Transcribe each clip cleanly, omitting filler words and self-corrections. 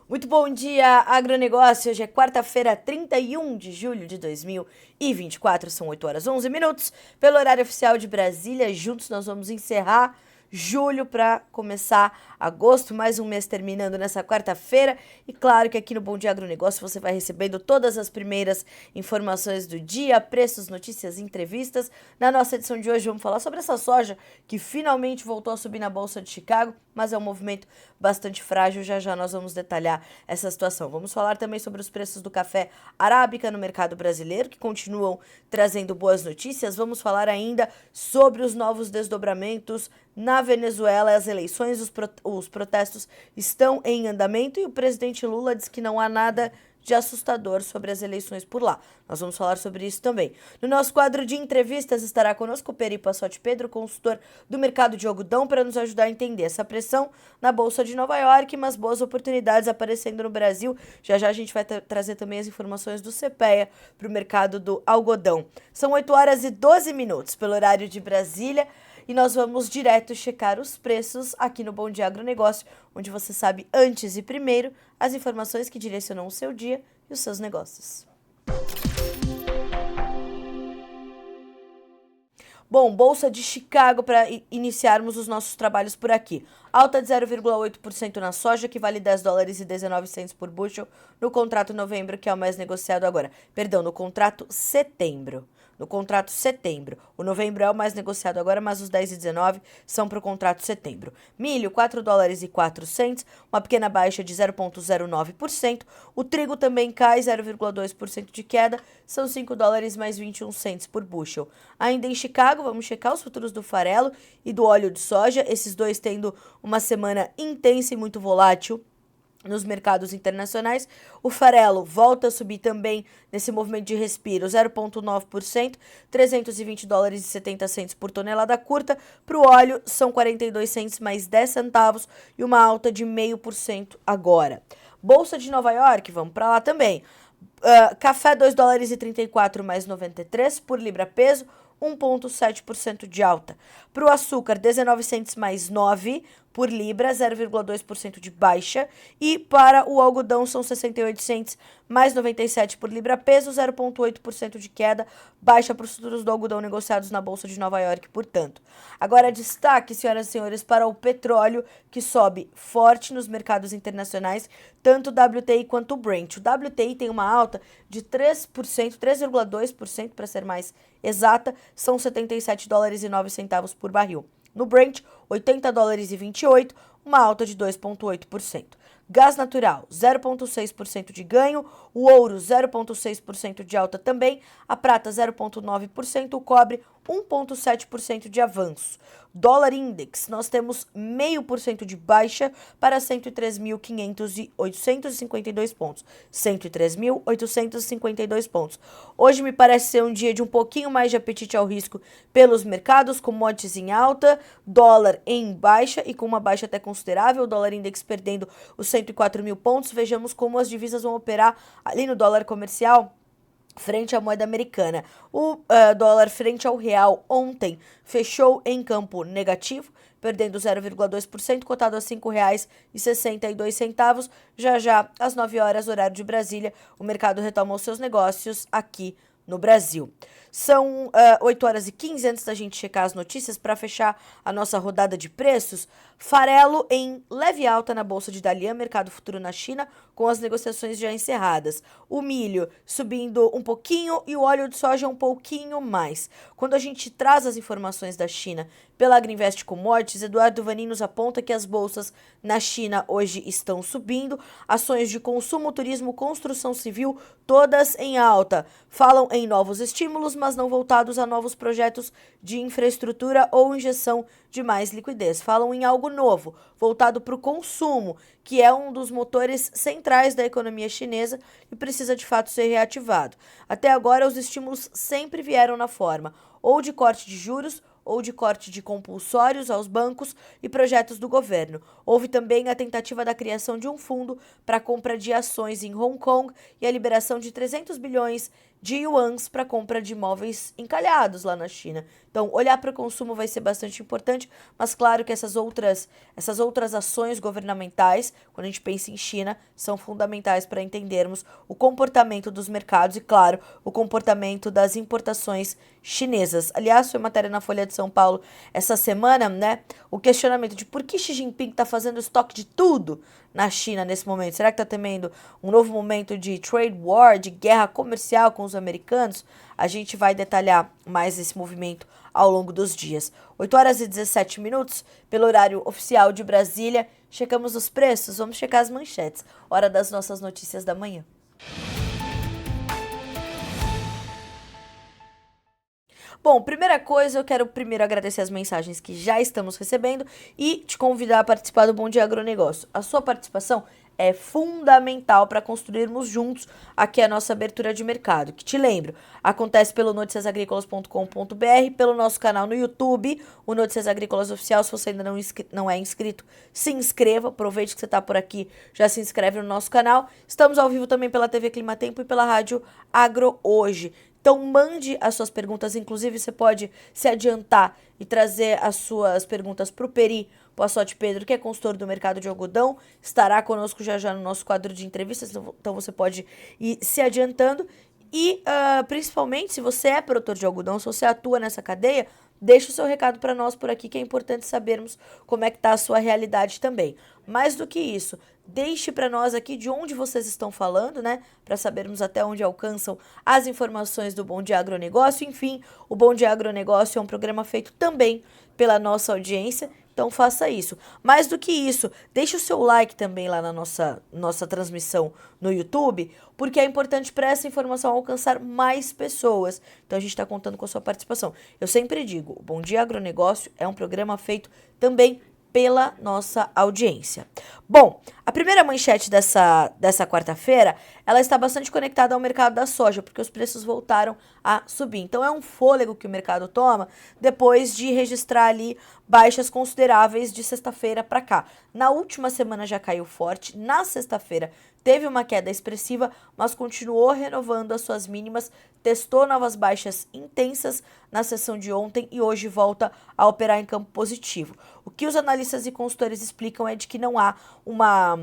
Muito bom dia, agronegócio. Hoje é quarta-feira, 31 de julho de 2024. São 8 horas 11 minutos. Pelo horário oficial de Brasília, juntos nós vamos encerrar julho para começar agosto, mais um mês terminando nessa quarta-feira. E claro que aqui no Bom Dia Agronegócio você vai recebendo todas as primeiras informações do dia, preços, notícias, entrevistas. Na nossa edição de hoje vamos falar sobre essa soja que finalmente voltou a subir na Bolsa de Chicago, mas é um movimento bastante frágil. Já já nós vamos detalhar essa situação. Vamos falar também sobre os preços do café arábica no mercado brasileiro, que continuam trazendo boas notícias. Vamos falar ainda sobre os novos desdobramentos na Venezuela. As eleições, os protestos estão em andamento e o presidente Lula diz que não há nada de assustador sobre as eleições por lá. Nós vamos falar sobre isso também. No nosso quadro de entrevistas estará conosco o Peri Passotti Pedro, consultor do mercado de algodão, para nos ajudar a entender essa pressão na Bolsa de Nova York, mas boas oportunidades aparecendo no Brasil. Já já a gente vai trazer também as informações do CPEA para o mercado do algodão. São 8 horas e 12 minutos pelo horário de Brasília. E nós vamos direto checar os preços aqui no Bom Dia Agronegócio, onde você sabe antes e primeiro as informações que direcionam o seu dia e os seus negócios. Bom, Bolsa de Chicago para iniciarmos os nossos trabalhos por aqui. Alta de 0,8% na soja, que vale 10 dólares e 19 cents por bushel, no contrato novembro, que é o mais negociado agora. Perdão, no contrato setembro. No contrato setembro. O novembro é o mais negociado agora, mas os 10 e 19 são para o contrato setembro. Milho, 4 dólares e 4 cents, uma pequena baixa de 0,09%. O trigo também cai 0,2% de queda, são 5 dólares mais 21 cents por bushel. Ainda em Chicago, vamos checar os futuros do farelo e do óleo de soja, esses dois tendo uma semana intensa e muito volátil nos mercados internacionais. O farelo volta a subir também nesse movimento de respiro, 0,9%, 320 dólares e 70 cents por tonelada curta. Para o óleo, são 42 cents mais 10 centavos e uma alta de 0,5% agora. Bolsa de Nova York, vamos para lá também. Café, 2 dólares e 34 mais 93 por libra peso, 1,7% de alta. Para o açúcar, 19 cents mais 9 por libra, 0,2% de baixa. E para o algodão são 68 cents mais 97 por libra peso, 0,8% de queda, baixa para os futuros do algodão negociados na Bolsa de Nova York, portanto. Agora destaque, senhoras e senhores, para o petróleo, que sobe forte nos mercados internacionais, tanto o WTI quanto o Brent. O WTI tem uma alta de 3%, 3,2% para ser mais exata, são 77 dólares e 9 centavos por barril. No Brent, 80 dólares e 28, uma alta de 2,8%. Gás natural, 0,6% de ganho, o ouro, 0,6% de alta também, a prata, 0,9%, o cobre, 1,7% de avanço. Dólar index, nós temos 0,5% de baixa para 103.852 pontos. 103.852 pontos. Hoje me parece ser um dia de um pouquinho mais de apetite ao risco pelos mercados, commodities em alta, dólar em baixa e com uma baixa até considerável, o dólar index perdendo os 104 mil pontos. Vejamos como as divisas vão operar ali no dólar comercial frente à moeda americana. O dólar frente ao real ontem fechou em campo negativo, perdendo 0,2%, cotado a R$ 5,62. Já já, às 9 horas, horário de Brasília, o mercado retoma os seus negócios aqui no Brasil. São 8 horas e 15 antes da gente checar as notícias para fechar a nossa rodada de preços. Farelo em leve alta na Bolsa de Dalian, mercado futuro na China, com as negociações já encerradas. O milho subindo um pouquinho e o óleo de soja um pouquinho mais. Quando a gente traz as informações da China pela Agrinvest Commodities, Eduardo Vanin nos aponta que as bolsas na China hoje estão subindo, ações de consumo, turismo, construção civil, todas em alta. Falam em novos estímulos, mas não voltados a novos projetos de infraestrutura ou injeção de mais liquidez. Falam em algo novo, voltado para o consumo, que é um dos motores centrais da economia chinesa e precisa de fato ser reativado. Até agora, os estímulos sempre vieram na forma ou de corte de juros ou de corte de compulsórios aos bancos e projetos do governo. Houve também a tentativa da criação de um fundo para a compra de ações em Hong Kong e a liberação de 300 bilhões de yuans para compra de imóveis encalhados lá na China. Então, olhar para o consumo vai ser bastante importante, mas claro que essas outras ações governamentais, quando a gente pensa em China, são fundamentais para entendermos o comportamento dos mercados e, claro, o comportamento das importações chinesas. Aliás, foi matéria na Folha de São Paulo essa semana, né? O questionamento de por que Xi Jinping está fazendo estoque de tudo na China nesse momento. Será que está temendo um novo momento de trade war, de guerra comercial com os americanos? A gente vai detalhar mais esse movimento ao longo dos dias. 8 horas e 17 minutos, pelo horário oficial de Brasília. Checamos os preços, vamos checar as manchetes. Hora das nossas notícias da manhã. Bom, primeira coisa, eu quero primeiro agradecer as mensagens que já estamos recebendo e te convidar a participar do Bom Dia Agronegócio. A sua participação é fundamental para construirmos juntos aqui a nossa abertura de mercado, que te lembro, acontece pelo noticiasagricolas.com.br, pelo nosso canal no YouTube, o Notícias Agrícolas Oficial. Se você ainda não é inscrito, se inscreva, aproveite que você está por aqui, já se inscreve no nosso canal. Estamos ao vivo também pela TV Climatempo e pela Rádio Agro Hoje. Então mande as suas perguntas, inclusive você pode se adiantar e trazer as suas perguntas para o Peri Poçotti Pedro, que é consultor do mercado de algodão, estará conosco já no nosso quadro de entrevistas, então você pode ir se adiantando. E principalmente, se você é produtor de algodão, se você atua nessa cadeia, deixa o seu recado para nós por aqui, que é importante sabermos como é que está a sua realidade também. Mais do que isso, deixe para nós aqui de onde vocês estão falando, né? Para sabermos até onde alcançam as informações do Bom Dia Agronegócio. Enfim, o Bom Dia Agronegócio é um programa feito também pela nossa audiência, então faça isso. Mais do que isso, deixe o seu like também lá na nossa transmissão no YouTube, porque é importante para essa informação alcançar mais pessoas. Então a gente está contando com a sua participação. Eu sempre digo, o Bom Dia Agronegócio é um programa feito também pela nossa audiência. Bom, a primeira manchete dessa quarta-feira, ela está bastante conectada ao mercado da soja, porque os preços voltaram a subir. Então é um fôlego que o mercado toma depois de registrar ali baixas consideráveis de sexta-feira para cá. Na última semana já caiu forte, na sexta-feira teve uma queda expressiva, mas continuou renovando as suas mínimas, testou novas baixas intensas na sessão de ontem e hoje volta a operar em campo positivo. O que os analistas e consultores explicam é de que não há uma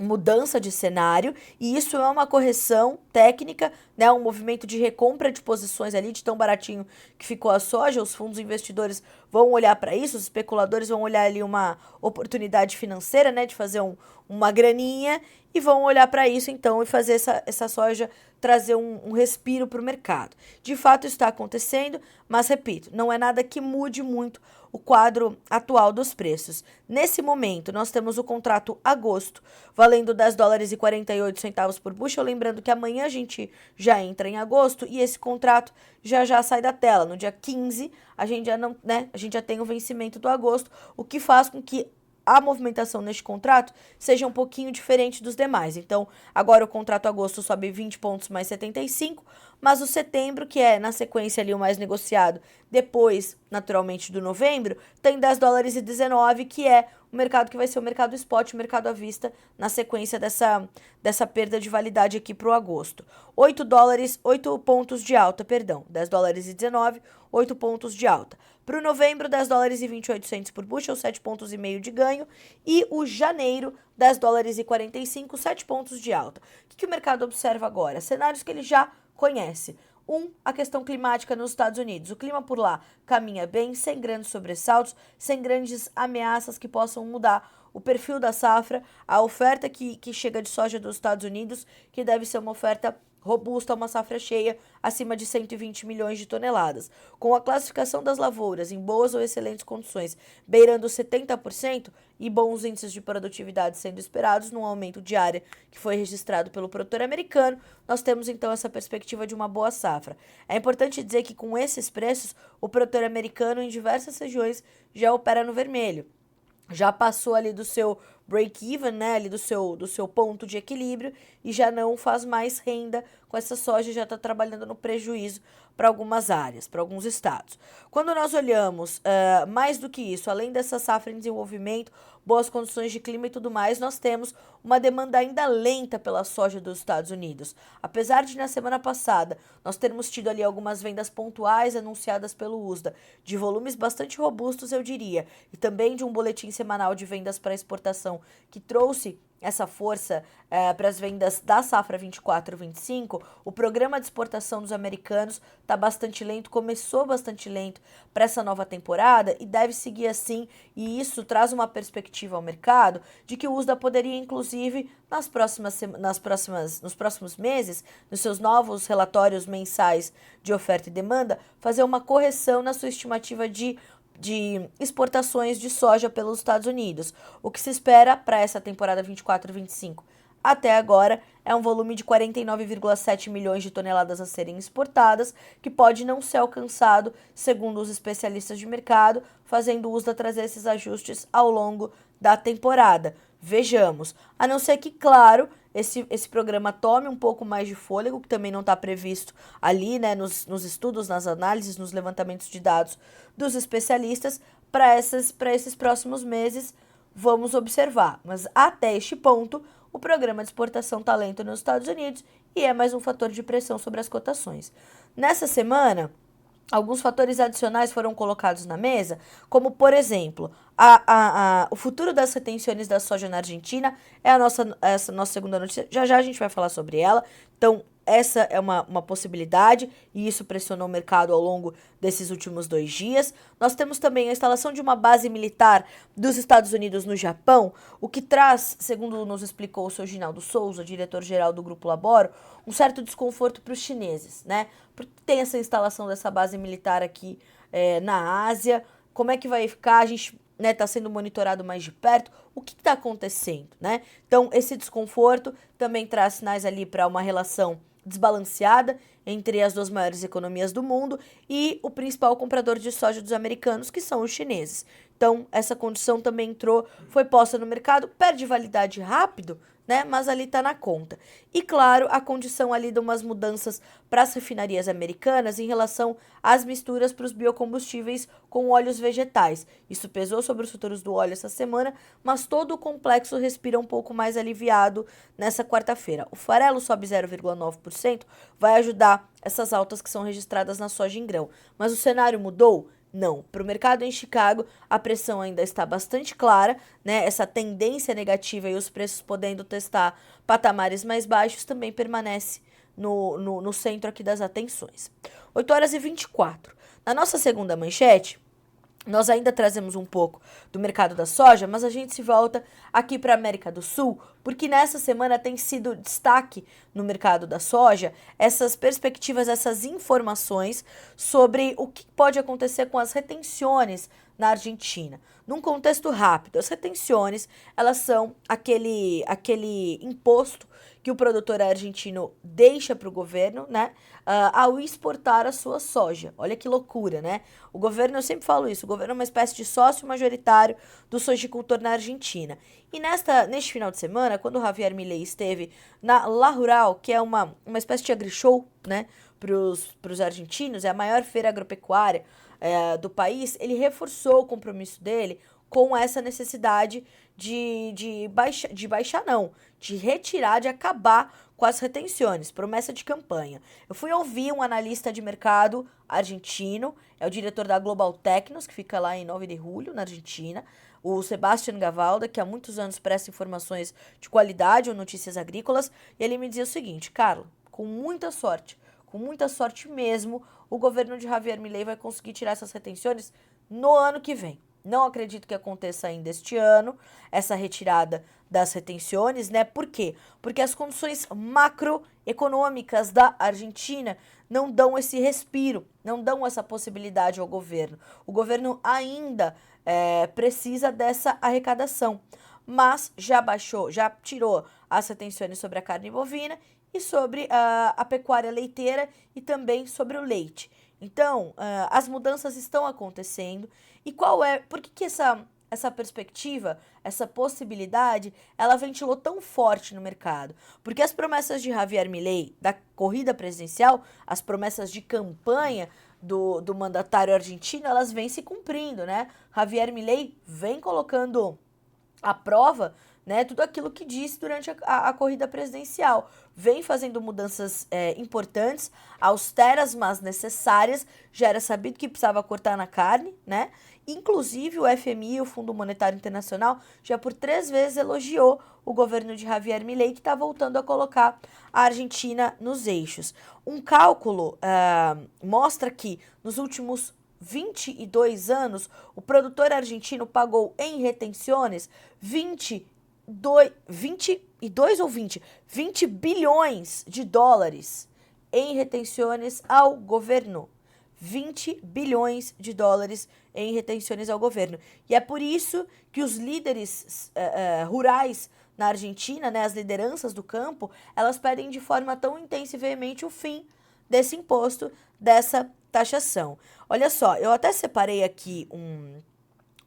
mudança de cenário, e isso é uma correção técnica, né, um movimento de recompra de posições ali, de tão baratinho que ficou a soja. Os fundos investidores vão olhar para isso, os especuladores vão olhar ali uma oportunidade financeira, né, de fazer uma graninha, e vão olhar para isso então e fazer essa soja trazer um respiro para o mercado. De fato está acontecendo, mas repito, não é nada que mude muito o quadro atual dos preços. Nesse momento, nós temos o contrato agosto, valendo $10,48 por bushel. Lembrando que amanhã a gente já entra em agosto e esse contrato já sai da tela. No dia 15, a gente já tem o vencimento do agosto, o que faz com que a movimentação neste contrato seja um pouquinho diferente dos demais. Então, agora o contrato agosto sobe 20 pontos mais 75, mas o setembro, que é na sequência ali o mais negociado, depois, naturalmente, do novembro, tem $10,19, que é o mercado que vai ser o mercado spot, o mercado à vista, na sequência dessa perda de validade aqui para o agosto. 8 pontos de alta, perdão, $10,19, 8 pontos de alta. Para o novembro, $10,28 por bushel, 7,5 pontos de ganho. E o janeiro, $10,45, 7 pontos de alta. O que o mercado observa agora? Cenários que ele já conhece. A questão climática nos Estados Unidos. O clima por lá caminha bem, sem grandes sobressaltos, sem grandes ameaças que possam mudar o perfil da safra, a oferta que chega de soja dos Estados Unidos, que deve ser uma oferta robusta, uma safra cheia, acima de 120 milhões de toneladas. Com a classificação das lavouras em boas ou excelentes condições, beirando 70%, e bons índices de produtividade sendo esperados num aumento de área que foi registrado pelo produtor americano, nós temos então essa perspectiva de uma boa safra. É importante dizer que com esses preços, o produtor americano em diversas regiões já opera no vermelho. Já passou ali do seu break-even, né, ali do seu ponto de equilíbrio e já não faz mais renda com essa soja, já está trabalhando no prejuízo para algumas áreas, para alguns estados. Quando nós olhamos mais do que isso, além dessa safra em desenvolvimento, boas condições de clima e tudo mais, nós temos uma demanda ainda lenta pela soja dos Estados Unidos. Apesar de na semana passada nós termos tido ali algumas vendas pontuais anunciadas pelo USDA, de volumes bastante robustos, eu diria, e também de um boletim semanal de vendas para exportação que trouxe essa força para as vendas da safra 24-25, o programa de exportação dos americanos está bastante lento, começou bastante lento para essa nova temporada e deve seguir assim, e isso traz uma perspectiva ao mercado de que o USDA poderia, inclusive, nos próximos meses, nos seus novos relatórios mensais de oferta e demanda, fazer uma correção na sua estimativa de exportações de soja pelos Estados Unidos. O que se espera para essa temporada 24-25 até agora é um volume de 49,7 milhões de toneladas a serem exportadas, que pode não ser alcançado, segundo os especialistas de mercado, fazendo uso de trazer esses ajustes ao longo da temporada. Vejamos, a não ser que, claro, esse programa tome um pouco mais de fôlego, que também não está previsto ali, né, nos estudos, nas análises, nos levantamentos de dados dos especialistas, para esses próximos meses, vamos observar. Mas até este ponto, o programa de exportação está lento nos Estados Unidos e é mais um fator de pressão sobre as cotações. Nessa semana, alguns fatores adicionais foram colocados na mesa, como, por exemplo, o futuro das retenções da soja na Argentina é essa nossa segunda notícia. Já já a gente vai falar sobre ela. Então, essa é uma possibilidade e isso pressionou o mercado ao longo desses últimos 2 dias. Nós temos também a instalação de uma base militar dos Estados Unidos no Japão, o que traz, segundo nos explicou o seu Ginaldo Souza, diretor-geral do Grupo Laboro, um certo desconforto para os chineses, né? Porque tem essa instalação dessa base militar aqui na Ásia. Como é que vai ficar? A gente está sendo monitorado mais de perto. O que está acontecendo, né? Então, esse desconforto também traz sinais ali para uma relação desbalanceada entre as 2 maiores economias do mundo e o principal comprador de soja dos americanos, que são os chineses. Então, essa condição também foi posta no mercado, perde validade rápido, né? Mas ali está na conta. E, claro, a condição ali de umas mudanças para as refinarias americanas em relação às misturas para os biocombustíveis com óleos vegetais. Isso pesou sobre os futuros do óleo essa semana, mas todo o complexo respira um pouco mais aliviado nessa quarta-feira. O farelo sobe 0,9%, vai ajudar essas altas que são registradas na soja em grão. Mas o cenário mudou? Não. Para o mercado em Chicago, a pressão ainda está bastante clara, né? Essa tendência negativa e os preços podendo testar patamares mais baixos também permanece no centro aqui das atenções. 8h24. Na nossa segunda manchete, nós ainda trazemos um pouco do mercado da soja, mas a gente se volta aqui para a América do Sul, porque nessa semana tem sido destaque no mercado da soja essas perspectivas, essas informações sobre o que pode acontecer com as retenções na Argentina. Num contexto rápido, as retenções, elas são aquele imposto que o produtor argentino deixa para o governo, né, ao exportar a sua soja. Olha que loucura, né? O governo, eu sempre falo isso, o governo é uma espécie de sócio majoritário do sojicultor na Argentina. E neste final de semana, quando o Javier Milei esteve na La Rural, que é uma espécie de agrishow, né, para os argentinos, é a maior feira agropecuária do país, ele reforçou o compromisso dele com essa necessidade de retirar, de acabar com as retenções, promessa de campanha. Eu fui ouvir um analista de mercado argentino, é o diretor da Global Tecnos, que fica lá em 9 de julho, na Argentina, o Sebastián Gavalda, que há muitos anos presta informações de qualidade ou notícias agrícolas, e ele me dizia o seguinte: Carla, com muita sorte mesmo, o governo de Javier Milei vai conseguir tirar essas retenções no ano que vem. Não acredito que aconteça ainda este ano, essa retirada das retenções, né? Por quê? Porque as condições macroeconômicas da Argentina não dão esse respiro, não dão essa possibilidade ao governo. O governo ainda precisa dessa arrecadação, mas já tirou as retenções sobre a carne bovina e sobre a pecuária leiteira e também sobre o leite. Então, as mudanças estão acontecendo. E por que essa essa perspectiva, essa possibilidade, ela ventilou tão forte no mercado? Porque as promessas de Javier Milei da corrida presidencial, as promessas de campanha do mandatário argentino, elas vêm se cumprindo, né? Javier Milei vem colocando à prova, né, tudo aquilo que disse durante a corrida presidencial. Vem fazendo mudanças importantes, austeras, mas necessárias. Já era sabido que precisava cortar na carne, né? Inclusive o FMI, o Fundo Monetário Internacional, já por 3 vezes elogiou o governo de Javier Milei, que está voltando a colocar a Argentina nos eixos. Um cálculo mostra que nos últimos 22 anos, o produtor argentino pagou em retenções 20 bilhões de dólares em retenções ao governo. 20 bilhões de dólares em retenções ao governo. E é por isso que os líderes rurais na Argentina, né, as lideranças do campo, elas pedem de forma tão intensa e veemente o fim desse imposto, dessa taxação. Olha só, eu até separei aqui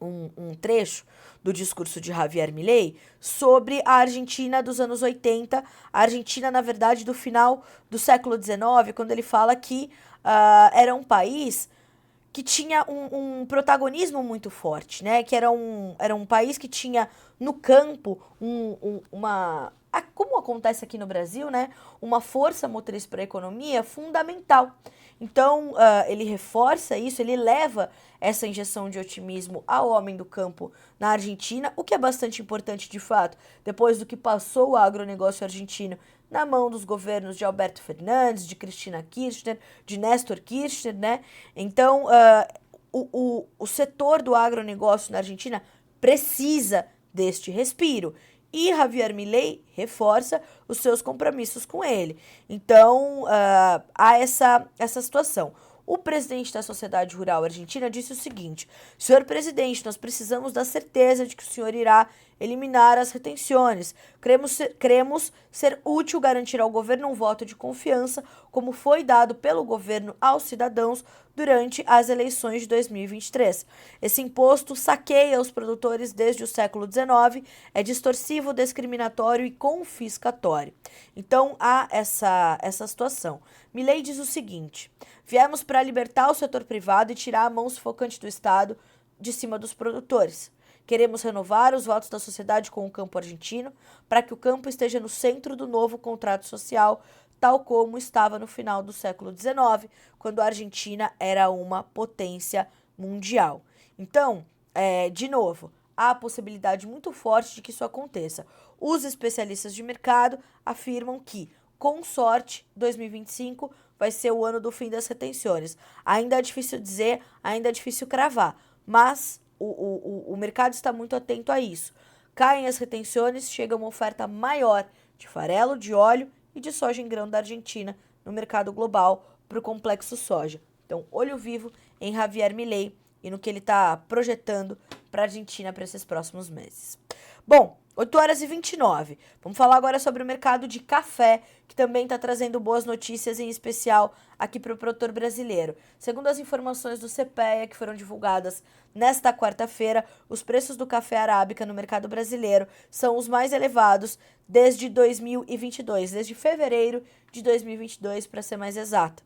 um trecho do discurso de Javier Milei sobre a Argentina dos anos 80, a Argentina, na verdade, do final do século XIX, quando ele fala que era um país que tinha um protagonismo muito forte, né? Que era um país que tinha no campo como acontece aqui no Brasil, né? Uma força motriz para a economia fundamental. Então, ele reforça isso, ele leva essa injeção de otimismo ao homem do campo na Argentina, o que é bastante importante de fato, depois do que passou o agronegócio argentino na mão dos governos de Alberto Fernandes, de Cristina Kirchner, de Néstor Kirchner, né? Então, o setor do agronegócio na Argentina precisa deste respiro. E Javier Milei reforça os seus compromissos com ele. Então, há essa situação. O presidente da Sociedade Rural Argentina disse o seguinte: senhor presidente, nós precisamos da certeza de que o senhor irá eliminar as retenções. Queremos ser útil garantir ao governo um voto de confiança, como foi dado pelo governo aos cidadãos durante as eleições de 2023. Esse imposto saqueia os produtores desde o século XIX, é distorsivo, discriminatório e confiscatório. Então, há essa situação. Milei diz o seguinte: viemos para libertar o setor privado e tirar a mão sufocante do Estado de cima dos produtores. Queremos renovar os votos da sociedade com o campo argentino para que o campo esteja no centro do novo contrato social, tal como estava no final do século XIX, quando a Argentina era uma potência mundial. Então, de novo, há a possibilidade muito forte de que isso aconteça. Os especialistas de mercado afirmam que, com sorte, 2025 vai ser o ano do fim das retenções. Ainda é difícil dizer, ainda é difícil cravar, mas o mercado está muito atento a isso. Caem as retenções, chega uma oferta maior de farelo, de óleo e de soja em grão da Argentina no mercado global para o complexo soja. Então, olho vivo em Javier Milei e no que ele está projetando para a Argentina para esses próximos meses. Bom, 8h29. Vamos falar agora sobre o mercado de café, que também está trazendo boas notícias, em especial aqui para o produtor brasileiro. Segundo as informações do CPEA, que foram divulgadas nesta quarta-feira, os preços do café arábica no mercado brasileiro são os mais elevados desde 2022, desde fevereiro de 2022, para ser mais exato.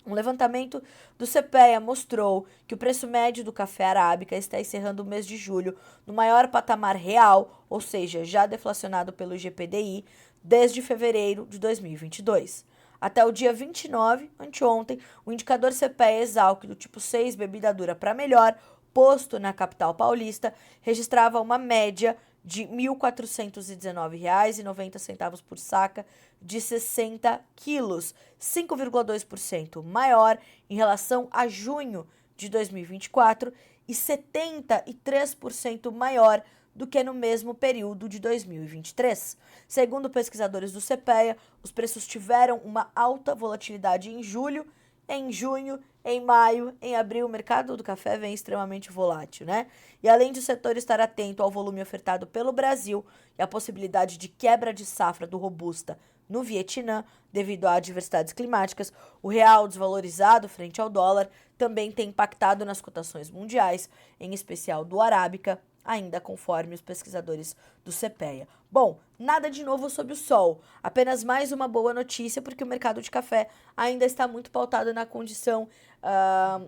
Um levantamento do CPEA mostrou que o preço médio do café arábica está encerrando o mês de julho no maior patamar real, ou seja, já deflacionado pelo IGPDI, desde fevereiro de 2022. Até o dia 29, anteontem, o indicador CPEA Exalc do tipo 6, bebida dura para melhor, posto na capital paulista, registrava uma média de R$ 1.419,90 por saca de 60 quilos, 5,2% maior em relação a junho de 2024 e 73% maior do que no mesmo período de 2023. Segundo pesquisadores do CPEA, os preços tiveram uma alta volatilidade em julho. Em junho, em maio, em abril, o mercado do café vem extremamente volátil, né? E além de o setor estar atento ao volume ofertado pelo Brasil e à possibilidade de quebra de safra do Robusta no Vietnã, devido a adversidades climáticas, o real desvalorizado frente ao dólar também tem impactado nas cotações mundiais, em especial do Arábica, ainda conforme os pesquisadores do CPEA. Bom, nada de novo sob o sol, apenas mais uma boa notícia, porque o mercado de café ainda está muito pautado na condição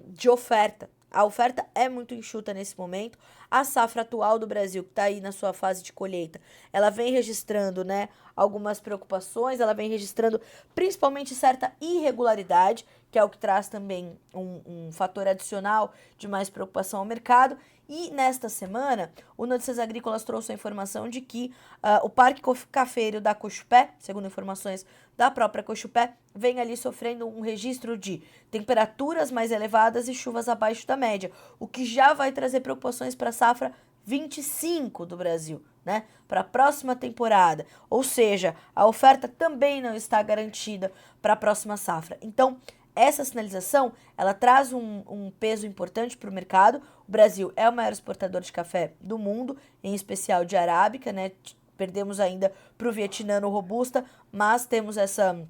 de oferta. A oferta é muito enxuta nesse momento. A safra atual do Brasil, que está aí na sua fase de colheita, ela vem registrando, né, algumas preocupações, ela vem registrando principalmente certa irregularidade, que é o que traz também um fator adicional de mais preocupação ao mercado. E nesta semana, o Notícias Agrícolas trouxe a informação de que o Parque Cafeiro da Cochupé, segundo informações da própria Cochupé, vem ali sofrendo um registro de temperaturas mais elevadas e chuvas abaixo da média, o que já vai trazer preocupações para a safra 25 do Brasil, né? Para a próxima temporada. Ou seja, a oferta também não está garantida para a próxima safra. Então, essa sinalização, ela traz um peso importante para o mercado. O Brasil é o maior exportador de café do mundo, em especial de arábica, né? Perdemos ainda para o Vietnã no Robusta, mas temos essa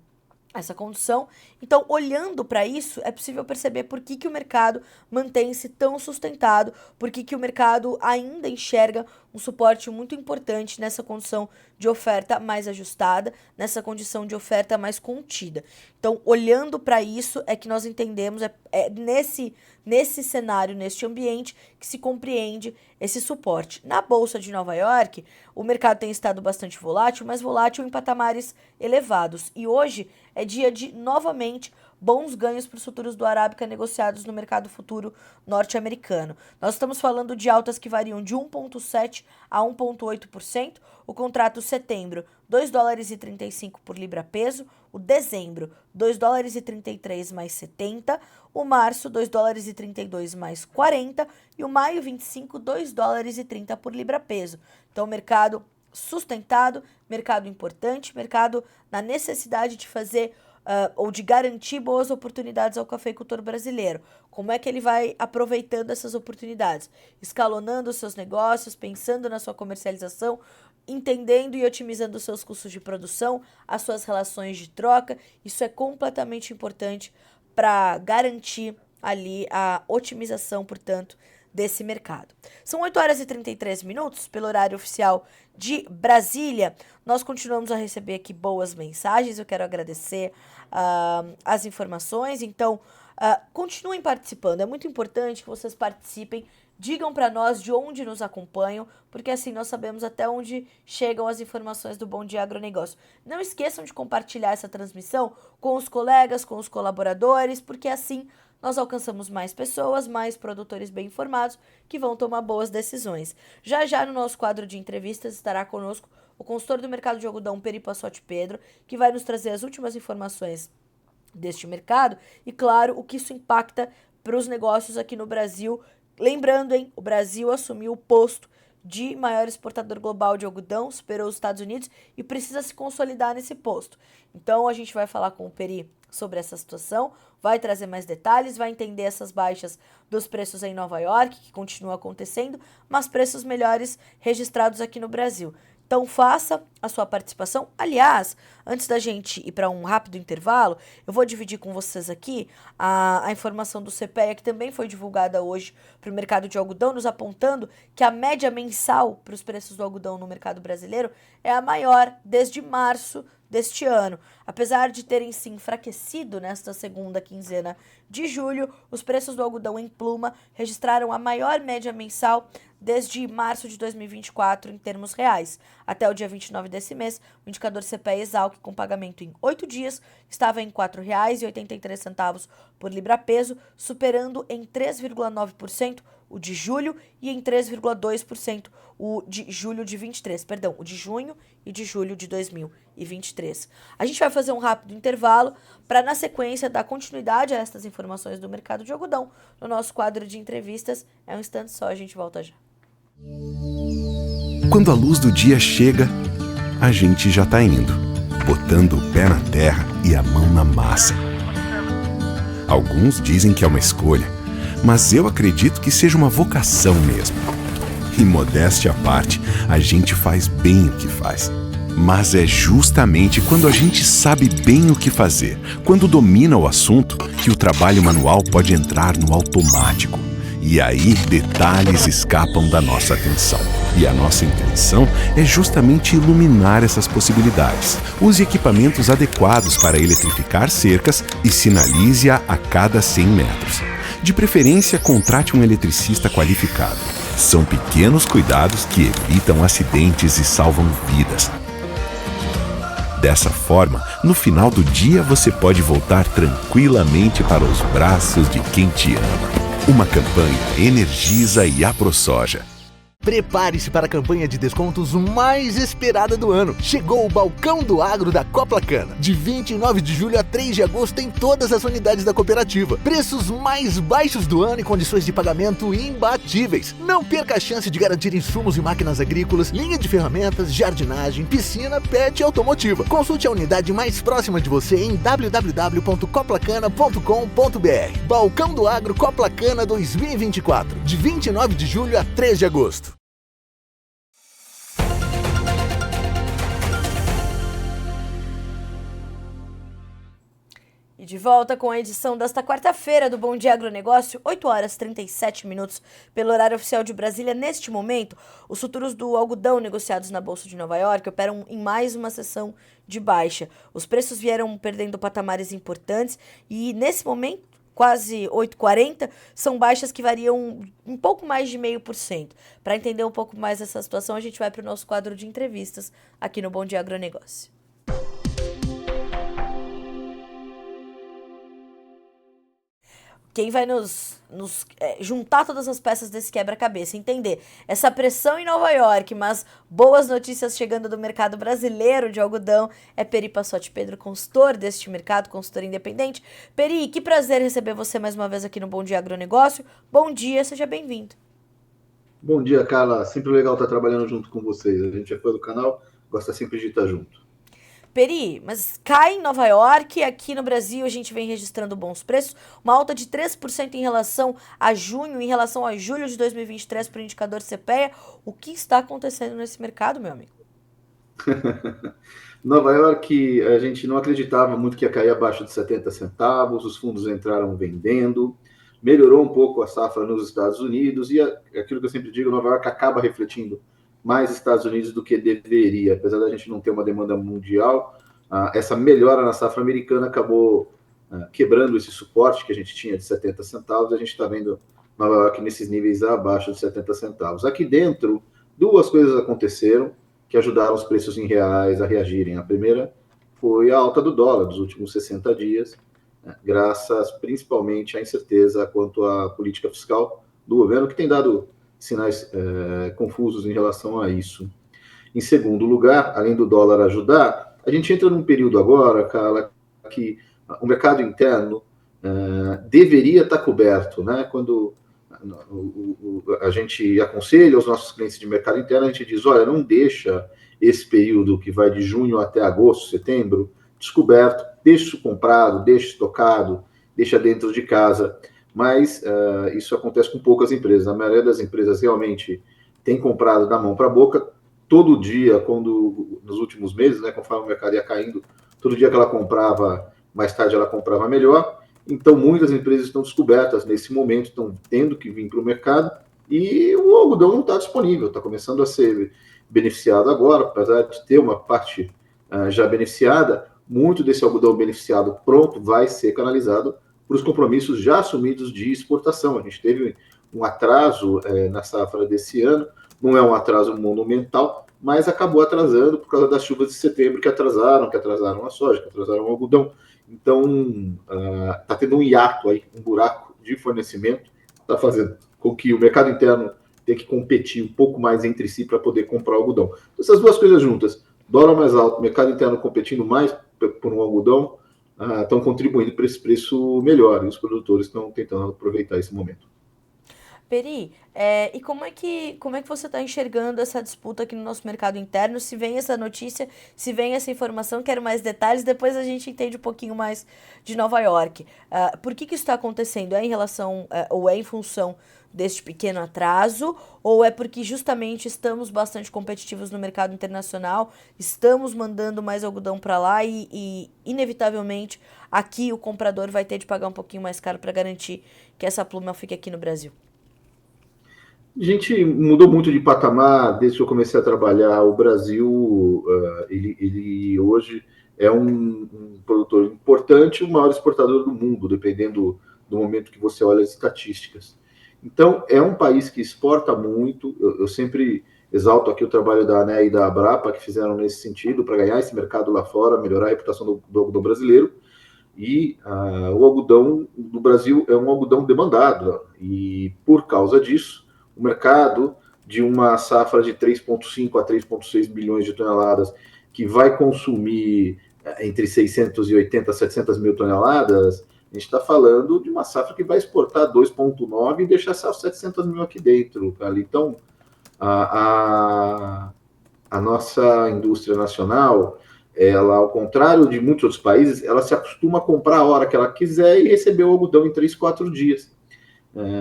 condição. Então, olhando para isso, é possível perceber por que o mercado mantém-se tão sustentado, por que o mercado ainda enxerga um suporte muito importante nessa condição de oferta mais ajustada, nessa condição de oferta mais contida. Então, olhando para isso, é que nós entendemos, nesse cenário, neste ambiente, que se compreende esse suporte. Na Bolsa de Nova York, o mercado tem estado bastante volátil, mas volátil em patamares elevados. E hoje é dia de, novamente, bons ganhos para os futuros do Arábica negociados no mercado futuro norte-americano. Nós estamos falando de altas que variam de 1,7% a 1,8%. O contrato setembro, 2 dólares e 35 por libra peso. O dezembro, 2 dólares e 33 mais 70. O março, 2 dólares e 32 mais 40. E o maio 25, 2 dólares e 30 por libra peso. Então, mercado sustentado, mercado importante, mercado na necessidade de fazer ou de garantir boas oportunidades ao cafeicultor brasileiro. Como é que ele vai aproveitando essas oportunidades? Escalonando os seus negócios, pensando na sua comercialização, entendendo e otimizando os seus custos de produção, as suas relações de troca. Isso é completamente importante para garantir ali a otimização, portanto, desse mercado. São 8 horas e 33 minutos, pelo horário oficial de Brasília. Nós continuamos a receber aqui boas mensagens. Eu quero agradecer as informações. Então, continuem participando. É muito importante que vocês participem. Digam para nós de onde nos acompanham, porque assim nós sabemos até onde chegam as informações do Bom Dia Agronegócio. Não esqueçam de compartilhar essa transmissão com os colegas, com os colaboradores, porque assim nós alcançamos mais pessoas, mais produtores bem informados que vão tomar boas decisões. Já já no nosso quadro de entrevistas estará conosco o consultor do mercado de algodão, Peri Passotti Pedro, que vai nos trazer as últimas informações deste mercado e, claro, o que isso impacta para os negócios aqui no Brasil. Lembrando, o Brasil assumiu o posto de maior exportador global de algodão, superou os Estados Unidos e precisa se consolidar nesse posto. Então, a gente vai falar com o Peri sobre essa situação, vai trazer mais detalhes, vai entender essas baixas dos preços em Nova York, que continua acontecendo, mas preços melhores registrados aqui no Brasil. Então faça a sua participação. Aliás, antes da gente ir para um rápido intervalo, eu vou dividir com vocês aqui a informação do CPEA, que também foi divulgada hoje para o mercado de algodão, nos apontando que a média mensal para os preços do algodão no mercado brasileiro é a maior desde março deste ano. Apesar de terem se enfraquecido nesta segunda quinzena de julho, os preços do algodão em pluma registraram a maior média mensal desde março de 2024 em termos reais. Até o dia 29 desse mês, o indicador CPEA Exalc, com pagamento em 8 dias, estava em R$ 4,83 por libra-peso, superando em 3,9% o de julho e em 3,2% o de julho de 23, perdão, o de junho e de julho de 2023. A gente vai fazer um rápido intervalo para, na sequência, dar continuidade a estas informações do mercado de algodão no nosso quadro de entrevistas. É um instante só, a gente volta já. Quando a luz do dia chega, a gente já tá indo, botando o pé na terra e a mão na massa. Alguns dizem que é uma escolha, mas eu acredito que seja uma vocação mesmo. E modéstia à parte, a gente faz bem o que faz. Mas é justamente quando a gente sabe bem o que fazer, quando domina o assunto, que o trabalho manual pode entrar no automático. E aí, detalhes escapam da nossa atenção. E a nossa intenção é justamente iluminar essas possibilidades. Use equipamentos adequados para eletrificar cercas e sinalize-a a cada 100 metros. De preferência, contrate um eletricista qualificado. São pequenos cuidados que evitam acidentes e salvam vidas. Dessa forma, no final do dia você pode voltar tranquilamente para os braços de quem te ama. Uma campanha Energisa e AproSoja. Prepare-se para a campanha de descontos mais esperada do ano. Chegou o Balcão do Agro da Coplacana. De 29 de julho a 3 de agosto em todas as unidades da cooperativa. Preços mais baixos do ano e condições de pagamento imbatíveis. Não perca a chance de garantir insumos e máquinas agrícolas, linha de ferramentas, jardinagem, piscina, pet e automotiva. Consulte a unidade mais próxima de você em www.coplacana.com.br. Balcão do Agro Coplacana 2024. De 29 de julho a 3 de agosto. E de volta com a edição desta quarta-feira do Bom Dia Agronegócio, 8 horas 37 minutos, pelo horário oficial de Brasília. Neste momento, os futuros do algodão negociados na Bolsa de Nova York operam em mais uma sessão de baixa. Os preços vieram perdendo patamares importantes e, nesse momento, quase 8,40, são baixas que variam um pouco mais de 0,5%. Para entender um pouco mais essa situação, a gente vai para o nosso quadro de entrevistas aqui no Bom Dia Agronegócio. Quem vai nos juntar todas as peças desse quebra-cabeça, entender essa pressão em Nova York, mas boas notícias chegando do mercado brasileiro de algodão, é Peri Passotti Pedro, consultor deste mercado, consultor independente. Peri, que prazer receber você mais uma vez aqui no Bom Dia Agronegócio. Bom dia, seja bem-vindo. Bom dia, Carla. Sempre legal estar trabalhando junto com vocês. A gente é fã do canal, gosta sempre de estar junto. Peri, mas cai em Nova York, aqui no Brasil a gente vem registrando bons preços, uma alta de 3% em relação a junho, em relação a julho de 2023 para o indicador CPEA. O que está acontecendo nesse mercado, meu amigo? Nova York, a gente não acreditava muito que ia cair abaixo de 70 centavos, os fundos entraram vendendo, melhorou um pouco a safra nos Estados Unidos e aquilo que eu sempre digo, Nova York acaba refletindo mais Estados Unidos do que deveria, apesar da gente não ter uma demanda mundial, essa melhora na safra americana acabou quebrando esse suporte que a gente tinha de 70 centavos, a gente está vendo Nova York nesses níveis abaixo de 70 centavos. Aqui dentro, duas coisas aconteceram que ajudaram os preços em reais a reagirem. A primeira foi a alta do dólar dos últimos 60 dias, graças principalmente à incerteza quanto à política fiscal do governo, que tem dado sinais confusos em relação a isso. Em segundo lugar, além do dólar ajudar, a gente entra num período agora, Carla, que o mercado interno deveria estar coberto, né? Quando a gente aconselha os nossos clientes de mercado interno, a gente diz, olha, não deixa esse período que vai de junho até agosto, setembro, descoberto, deixa isso comprado, deixa estocado, deixa dentro de casa. Mas isso acontece com poucas empresas. A maioria das empresas realmente tem comprado da mão para a boca. Todo dia, nos últimos meses, né, conforme o mercado ia caindo, todo dia que ela comprava, mais tarde ela comprava melhor. Então, muitas empresas estão descobertas nesse momento, estão tendo que vir para o mercado e o algodão não está disponível, está começando a ser beneficiado agora, apesar de ter uma parte já beneficiada, muito desse algodão beneficiado pronto vai ser canalizado para os compromissos já assumidos de exportação. A gente teve um atraso na safra desse ano, não é um atraso monumental, mas acabou atrasando por causa das chuvas de setembro que atrasaram a soja, que atrasaram o algodão. Então, está tendo um hiato aí, um buraco de fornecimento, está fazendo com que o mercado interno tenha que competir um pouco mais entre si para poder comprar algodão. Então, essas duas coisas juntas, dólar mais alto, mercado interno competindo mais por um algodão, estão contribuindo para esse preço melhor, e os produtores estão tentando aproveitar esse momento. Peri, e como é que você está enxergando essa disputa aqui no nosso mercado interno? Se vem essa notícia, se vem essa informação, quero mais detalhes, depois a gente entende um pouquinho mais de Nova York. Por que isso está acontecendo? É em relação, ou é em função deste pequeno atraso, ou é porque justamente estamos bastante competitivos no mercado internacional, estamos mandando mais algodão para lá e inevitavelmente aqui o comprador vai ter de pagar um pouquinho mais caro para garantir que essa pluma fique aqui no Brasil? A gente mudou muito de patamar desde que eu comecei a trabalhar. O Brasil, ele hoje é um produtor importante, o maior exportador do mundo, dependendo do momento que você olha as estatísticas. Então, é um país que exporta muito. Eu sempre exalto aqui o trabalho da ANEA e da Abrapa, que fizeram nesse sentido, para ganhar esse mercado lá fora, melhorar a reputação do algodão brasileiro. E o algodão do Brasil é um algodão demandado. E, por causa disso, o mercado de uma safra de 3,5 a 3,6 bilhões de toneladas, que vai consumir entre 680 a 700 mil toneladas, a gente está falando de uma safra que vai exportar 2,9 e deixar essas 700 mil aqui dentro. Cara. Então, a nossa indústria nacional, ela, ao contrário de muitos outros países, ela se acostuma a comprar a hora que ela quiser e receber o algodão em 3, 4 dias.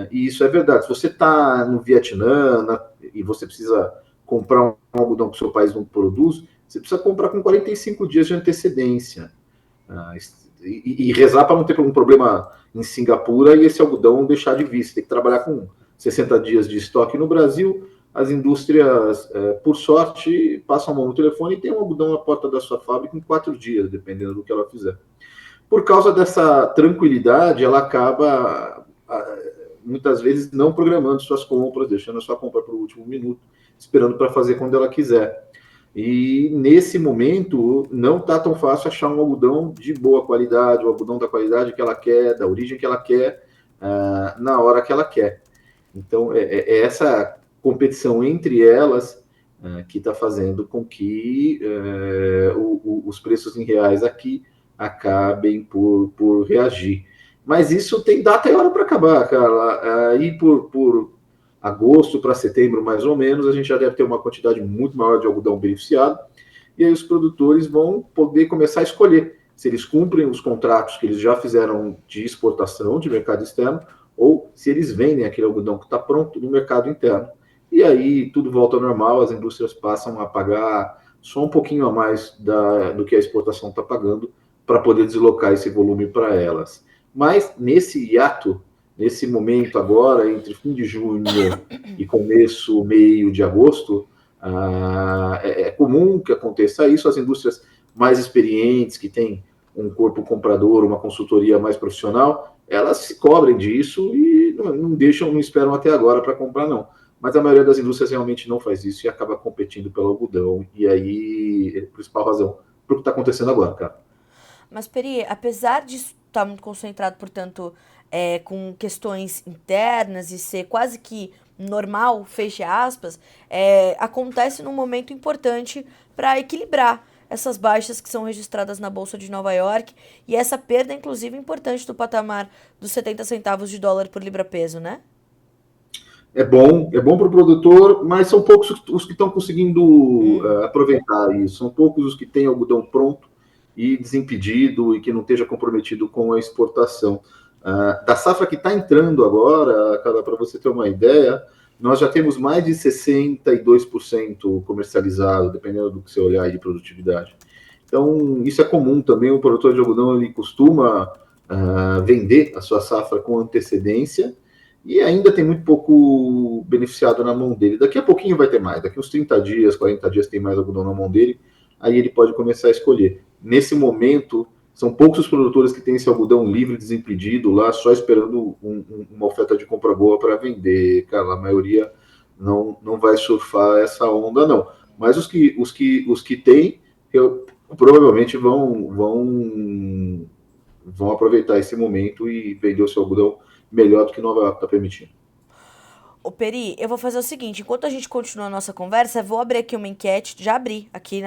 E isso é verdade. Se você está no Vietnã e você precisa comprar um algodão que o seu país não produz, você precisa comprar com 45 dias de antecedência. E rezar para não ter algum problema em Singapura e esse algodão deixar de vir. Você tem que trabalhar com 60 dias de estoque no Brasil. As indústrias, por sorte, passam a mão no telefone e tem um algodão na porta da sua fábrica em 4 dias, dependendo do que ela fizer. Por causa dessa tranquilidade, ela acaba muitas vezes não programando suas compras, deixando a sua compra para o último minuto, esperando para fazer quando ela quiser. E nesse momento não está tão fácil achar um algodão de boa qualidade, o algodão da qualidade que ela quer, da origem que ela quer, na hora que ela quer. Então é essa competição entre elas que está fazendo com que os preços em reais aqui acabem por reagir. Mas isso tem data e hora para acabar, cara. Aí por agosto para setembro, mais ou menos, a gente já deve ter uma quantidade muito maior de algodão beneficiado, e aí os produtores vão poder começar a escolher se eles cumprem os contratos que eles já fizeram de exportação, de mercado externo, ou se eles vendem aquele algodão que está pronto no mercado interno. E aí tudo volta ao normal, as indústrias passam a pagar só um pouquinho a mais do que a exportação está pagando para poder deslocar esse volume para elas. Mas nesse hiato, nesse momento agora, entre fim de junho e começo, meio de agosto, é comum que aconteça isso. As indústrias mais experientes, que têm um corpo comprador, uma consultoria mais profissional, elas se cobrem disso e não deixam, não esperam até agora para comprar, não. Mas a maioria das indústrias realmente não faz isso e acaba competindo pelo algodão. E aí, é a principal razão para o que está acontecendo agora, cara. Mas, Peri, apesar de estar muito concentrado, portanto, com questões internas e ser quase que normal, feche aspas, acontece num momento importante para equilibrar essas baixas que são registradas na Bolsa de Nova York e essa perda, inclusive, importante do patamar dos 70 centavos de dólar por libra-peso, né? É bom para o produtor, mas são poucos os que estão conseguindo aproveitar isso. São poucos os que têm algodão pronto e desimpedido e que não esteja comprometido com a exportação. Da safra que está entrando agora, cara, para você ter uma ideia, nós já temos mais de 62% comercializado, dependendo do que você olhar aí de produtividade. Então, isso é comum também. O produtor de algodão ele costuma vender a sua safra com antecedência e ainda tem muito pouco beneficiado na mão dele. Daqui a pouquinho vai ter mais, daqui uns 30 dias, 40 dias tem mais algodão na mão dele, aí ele pode começar a escolher. Nesse momento, são poucos os produtores que têm esse algodão livre, desimpedido, lá só esperando uma oferta de compra boa para vender. Cara, a maioria não vai surfar essa onda, não. Mas os que têm, provavelmente vão aproveitar esse momento e vender o seu algodão melhor do que Nova York está permitindo. Ô Peri, eu vou fazer o seguinte, enquanto a gente continua a nossa conversa, eu vou abrir aqui uma enquete, já abri aqui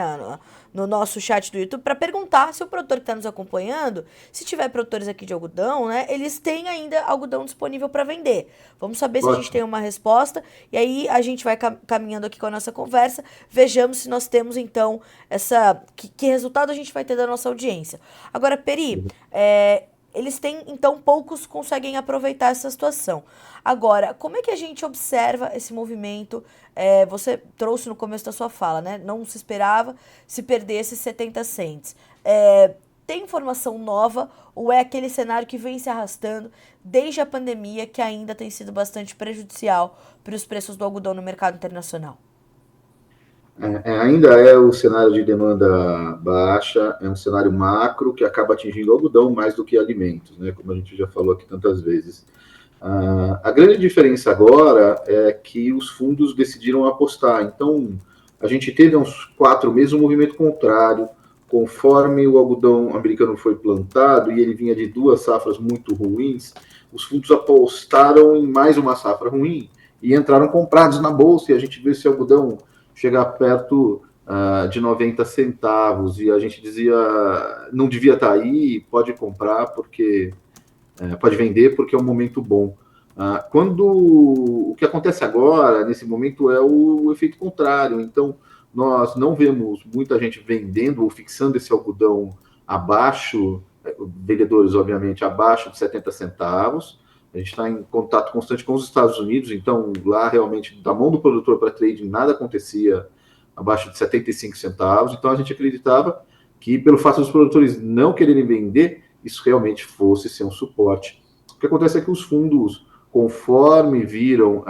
no nosso chat do YouTube, para perguntar se o produtor que está nos acompanhando, se tiver produtores aqui de algodão, né, eles têm ainda algodão disponível para vender. Vamos saber se a gente tem uma resposta, e aí a gente vai caminhando aqui com a nossa conversa, vejamos se nós temos então que resultado a gente vai ter da nossa audiência. Agora, Peri, eles têm, então, poucos conseguem aproveitar essa situação. Agora, como é que a gente observa esse movimento? Você trouxe no começo da sua fala, né? Não se esperava se perdesse 70 cents. tem informação nova ou é aquele cenário que vem se arrastando desde a pandemia, que ainda tem sido bastante prejudicial para os preços do algodão no mercado internacional? Ainda é o cenário de demanda baixa, é um cenário macro que acaba atingindo o algodão mais do que alimentos, né? Como a gente já falou aqui tantas vezes. A grande diferença agora é que os fundos decidiram apostar. Então, a gente teve há uns 4 meses um movimento contrário, conforme o algodão americano foi plantado e ele vinha de 2 safras muito ruins, os fundos apostaram em mais uma safra ruim e entraram comprados na bolsa, e a gente viu esse algodão chegar perto de 90 centavos, e a gente dizia, não devia estar aí, pode comprar, porque pode vender, porque é um momento bom. O que acontece agora, nesse momento, é o efeito contrário. Então, nós não vemos muita gente vendendo ou fixando esse algodão abaixo, vendedores, obviamente, abaixo de 70 centavos. A gente está em contato constante com os Estados Unidos, então lá realmente, da mão do produtor para trading, nada acontecia abaixo de 75 centavos. Então a gente acreditava que, pelo fato dos produtores não quererem vender, isso realmente fosse ser um suporte. O que acontece é que os fundos, conforme viram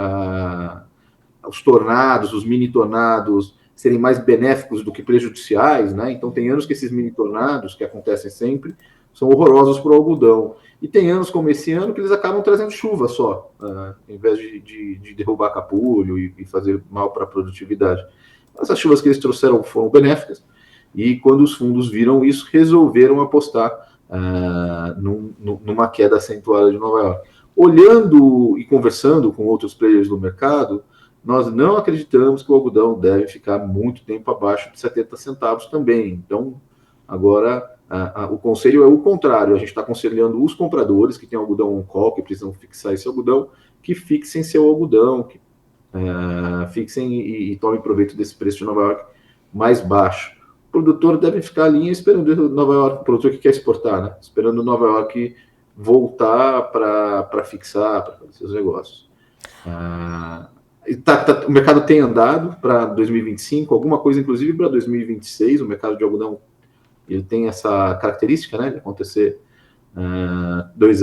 os tornados, os mini tornados, serem mais benéficos do que prejudiciais, né? Então tem anos que esses mini tornados, que acontecem sempre, são horrorosos para o algodão. E tem anos como esse ano que eles acabam trazendo chuva só, em vez de derrubar capulho e fazer mal para a produtividade. Essas chuvas que eles trouxeram foram benéficas, e quando os fundos viram isso, resolveram apostar numa queda acentuada de Nova York. Olhando e conversando com outros players do mercado, nós não acreditamos que o algodão deve ficar muito tempo abaixo de 70 centavos também. Então, agora, o conselho é o contrário. A gente está aconselhando os compradores que têm algodão on call, que precisam fixar esse algodão, que fixem seu algodão, que fixem e tomem proveito desse preço de Nova York mais baixo. O produtor deve ficar ali esperando Nova York, o produtor que quer exportar, né? Esperando Nova York voltar para fixar, para fazer seus negócios. O mercado tem andado para 2025, alguma coisa inclusive para 2026. O mercado de algodão, ele tem essa característica, né, de acontecer com 2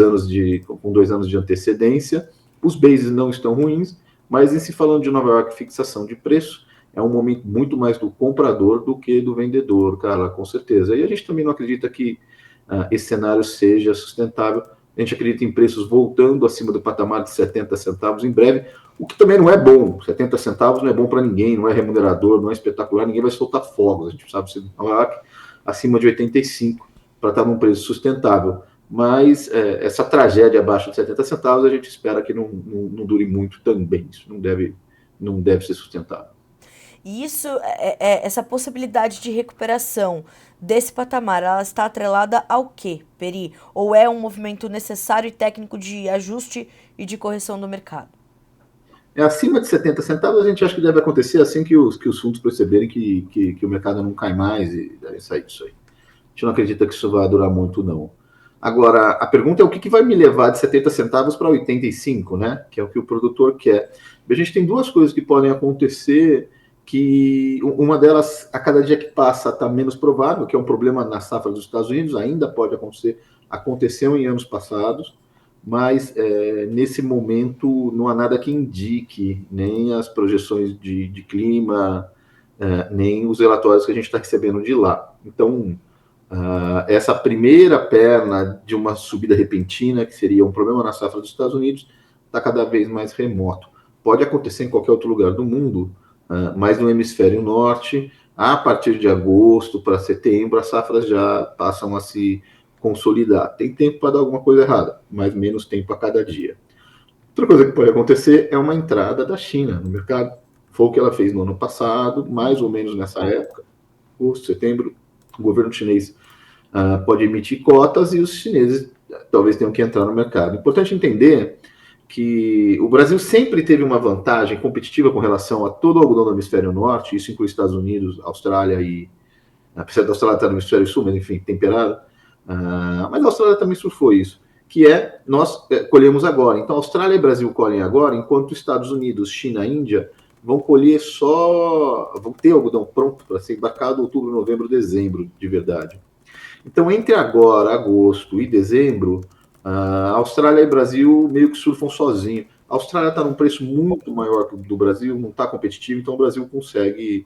anos de antecedência. Os bases não estão ruins, mas em se falando de Nova York, fixação de preço, é um momento muito mais do comprador do que do vendedor, cara, com certeza. E a gente também não acredita que esse cenário seja sustentável. A gente acredita em preços voltando acima do patamar de 70 centavos em breve, o que também não é bom. 70 centavos não é bom para ninguém, não é remunerador, não é espetacular, ninguém vai soltar fogos. A gente sabe se Nova York acima de 85 para estar num preço sustentável. Mas essa tragédia abaixo de 70 centavos, a gente espera que não dure muito também. Isso não deve ser sustentável. E isso, essa possibilidade de recuperação desse patamar, ela está atrelada ao quê, Peri? Ou é um movimento necessário e técnico de ajuste e de correção do mercado? Acima de 70 centavos, a gente acha que deve acontecer assim que os fundos perceberem que o mercado não cai mais e devem sair disso aí. A gente não acredita que isso vai durar muito, não. Agora, a pergunta é o que vai me levar de 70 centavos para 85, né? Que é o que o produtor quer. A gente tem 2 coisas que podem acontecer, que uma delas, a cada dia que passa, está menos provável, que é um problema na safra dos Estados Unidos, ainda pode acontecer, aconteceu em anos passados, mas nesse momento não há nada que indique, nem as projeções de clima, nem os relatórios que a gente está recebendo de lá. Então, essa primeira perna de uma subida repentina, que seria um problema na safra dos Estados Unidos, está cada vez mais remoto. Pode acontecer em qualquer outro lugar do mundo, mas no hemisfério norte, a partir de agosto para setembro, as safras já passam a se consolidar. Tem tempo para dar alguma coisa errada, mas menos tempo a cada dia. Outra coisa que pode acontecer é uma entrada da China no mercado. Foi o que ela fez no ano passado, mais ou menos nessa época, agosto, setembro. O governo chinês pode emitir cotas e os chineses talvez tenham que entrar no mercado. Importante entender que o Brasil sempre teve uma vantagem competitiva com relação a todo o algodão do hemisfério norte, isso inclui Estados Unidos, Austrália e... apesar da Austrália estar no hemisfério sul, mas enfim, temperado. Mas a Austrália também surfou isso, que nós colhemos agora. Então, Austrália e Brasil colhem agora, enquanto Estados Unidos, China e Índia vão colher vão ter algodão pronto para ser embarcado em outubro, novembro, dezembro, de verdade. Então, entre agora, agosto e dezembro, a Austrália e Brasil meio que surfam sozinho. A Austrália está num preço muito maior que o do Brasil, não está competitivo, então o Brasil consegue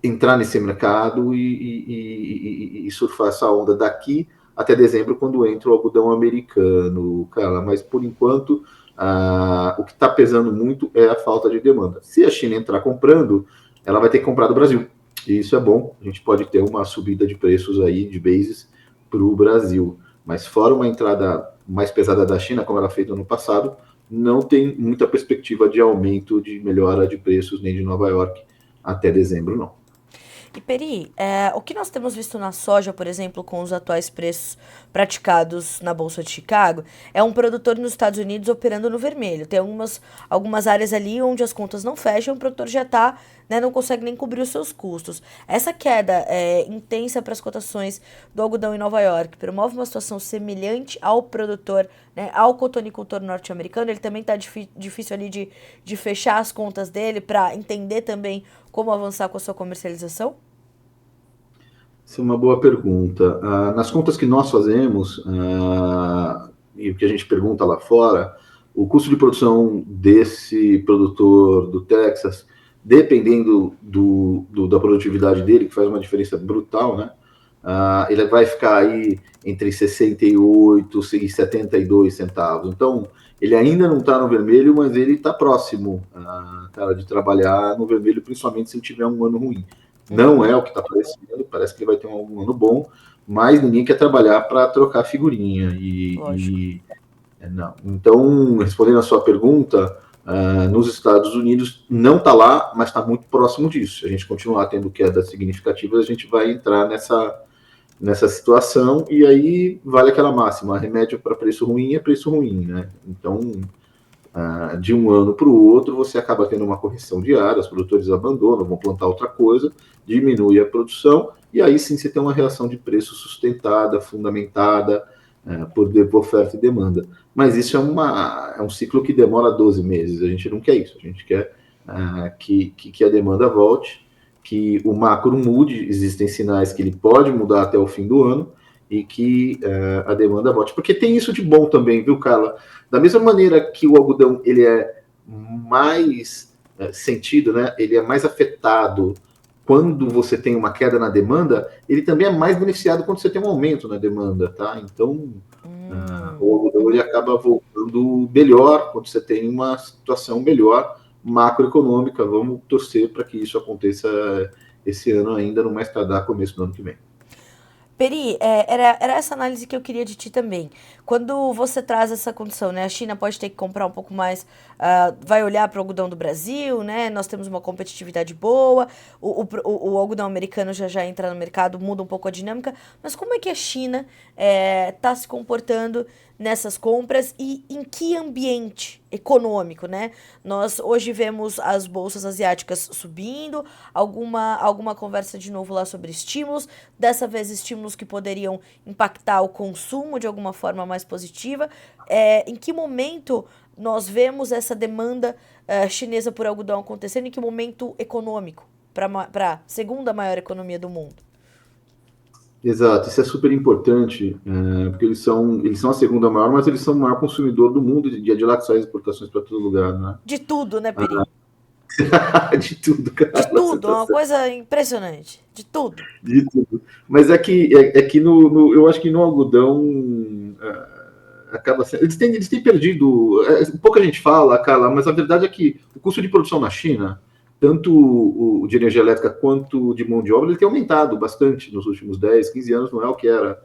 entrar nesse mercado e surfar essa onda daqui até dezembro, quando entra o algodão americano, cara. Mas, por enquanto, o que está pesando muito é a falta de demanda. Se a China entrar comprando, ela vai ter que comprar do Brasil. E isso é bom. A gente pode ter uma subida de preços aí, de bases, para o Brasil. Mas fora uma entrada mais pesada da China, como ela fez no ano passado, não tem muita perspectiva de aumento, de melhora de preços, nem de Nova York até dezembro, não. E Peri, o que nós temos visto na soja, por exemplo, com os atuais preços praticados na Bolsa de Chicago, é um produtor nos Estados Unidos operando no vermelho. Tem algumas áreas ali onde as contas não fecham, o produtor já está, né, não consegue nem cobrir os seus custos. Essa queda intensa para as cotações do algodão em Nova York promove uma situação semelhante ao produtor, né, ao cotonicultor norte-americano. Ele também está difícil ali de fechar as contas dele para entender também como avançar com a sua comercialização? Essa é uma boa pergunta. Nas contas que nós fazemos, e o que a gente pergunta lá fora, o custo de produção desse produtor do Texas, dependendo da produtividade dele, que faz uma diferença brutal, né? Ele vai ficar aí entre 68 e 72 centavos. Então, ele ainda não está no vermelho, mas ele está próximo, cara, de trabalhar no vermelho, principalmente se ele tiver um ano ruim. Não é o que está parecendo, parece que ele vai ter um ano bom, mas ninguém quer trabalhar para trocar figurinha. Não. Então, respondendo a sua pergunta, nos Estados Unidos não está lá, mas está muito próximo disso. Se a gente continuar tendo quedas significativas, a gente vai entrar nessa situação, e aí vale aquela máxima: remédio para preço ruim é preço ruim, né? Então, de um ano para o outro, você acaba tendo uma correção diária, os produtores abandonam, vão plantar outra coisa, diminui a produção, e aí sim você tem uma reação de preço sustentada, fundamentada, por oferta e demanda. Mas isso é um ciclo que demora 12 meses, a gente não quer isso, a gente quer que a demanda volte, que o macro mude, existem sinais que ele pode mudar até o fim do ano, e que a demanda volte. Porque tem isso de bom também, viu, Carla? Da mesma maneira que o algodão ele é mais sentido, né? Ele é mais afetado quando você tem uma queda na demanda, ele também é mais beneficiado quando você tem um aumento na demanda, tá? Então, o algodão ele acaba voltando melhor quando você tem uma situação melhor macroeconômica. Vamos torcer para que isso aconteça esse ano ainda, no mais tardar começo do ano que vem. Peri, era essa análise que eu queria de ti também. Quando você traz essa condição, né? A China pode ter que comprar um pouco mais, vai olhar para o algodão do Brasil, né? Nós temos uma competitividade boa, o algodão americano já entra no mercado, muda um pouco a dinâmica, mas como é que a China está se comportando nessas compras e em que ambiente econômico, né? Nós hoje vemos as bolsas asiáticas subindo, alguma conversa de novo lá sobre estímulos, dessa vez estímulos que poderiam impactar o consumo de alguma forma mais positiva. Em que momento nós vemos essa demanda chinesa por algodão acontecendo? Em que momento econômico para a segunda maior economia do mundo? Exato, isso é super importante, porque eles são a segunda maior, mas eles são o maior consumidor do mundo, de lá que sai exportações para todo lugar, né? De tudo, né, Peri? De tudo, cara. De tudo, é uma coisa impressionante. De tudo. De tudo. Mas é que eu acho que no algodão acaba sendo. Eles têm perdido. Pouca gente fala, Carla, mas a verdade é que o custo de produção na China, tanto o de energia elétrica quanto de mão de obra, ele tem aumentado bastante nos últimos 10, 15 anos, não é o que era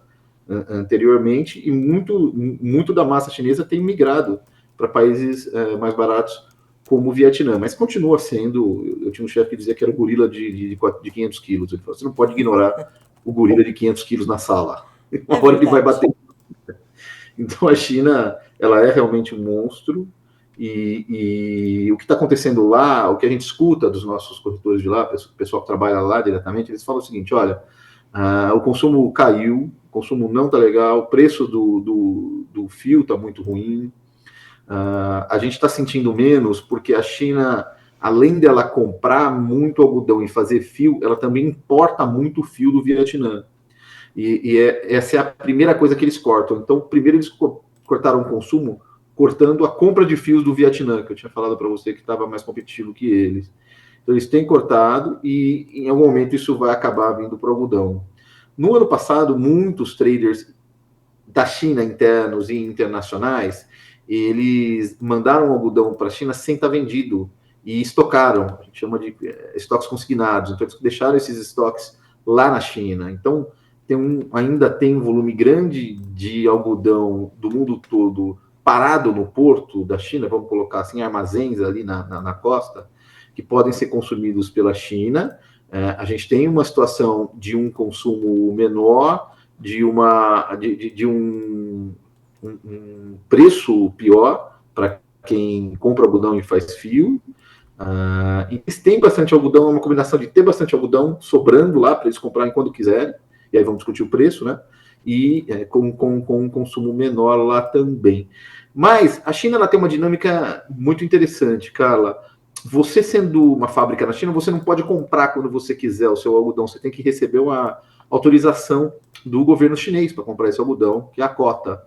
anteriormente, e muito da massa chinesa tem migrado para países mais baratos, como o Vietnã, mas continua sendo. Eu tinha um chefe que dizia que era o gorila de 500 quilos. Ele falou: você não pode ignorar o gorila de 500 quilos na sala. Uma hora ele vai bater. Então a China, ela é realmente um monstro, e o que está acontecendo lá, o que a gente escuta dos nossos corretores de lá, o pessoal que trabalha lá diretamente, eles falam o seguinte: olha, o consumo caiu, o consumo não está legal, o preço do fio está muito ruim. A gente está sentindo menos porque a China além dela comprar muito algodão e fazer fio, ela também importa muito fio do Vietnã. Essa é a primeira coisa que eles cortam. Então, primeiro eles cortaram o consumo, cortando a compra de fios do Vietnã, que eu tinha falado para você que estava mais competitivo que eles. Então, eles têm cortado e, em algum momento, isso vai acabar vindo para o algodão. No ano passado, muitos traders da China, internos e internacionais, eles mandaram algodão para a China sem estar vendido e estocaram, a gente chama de estoques consignados. Então, eles deixaram esses estoques lá na China. Então, ainda tem um volume grande de algodão do mundo todo parado no porto da China, vamos colocar assim, armazéns ali na costa, que podem ser consumidos pela China. A gente tem uma situação de um consumo menor, de um preço pior para quem compra algodão e faz fio. Eles têm bastante algodão, é uma combinação de ter bastante algodão sobrando lá para eles comprarem quando quiserem, e aí vamos discutir o preço, né? E com um consumo menor lá também. Mas a China ela tem uma dinâmica muito interessante, Carla. Você sendo uma fábrica na China, você não pode comprar quando você quiser o seu algodão, você tem que receber uma autorização do governo chinês para comprar esse algodão, que é a cota.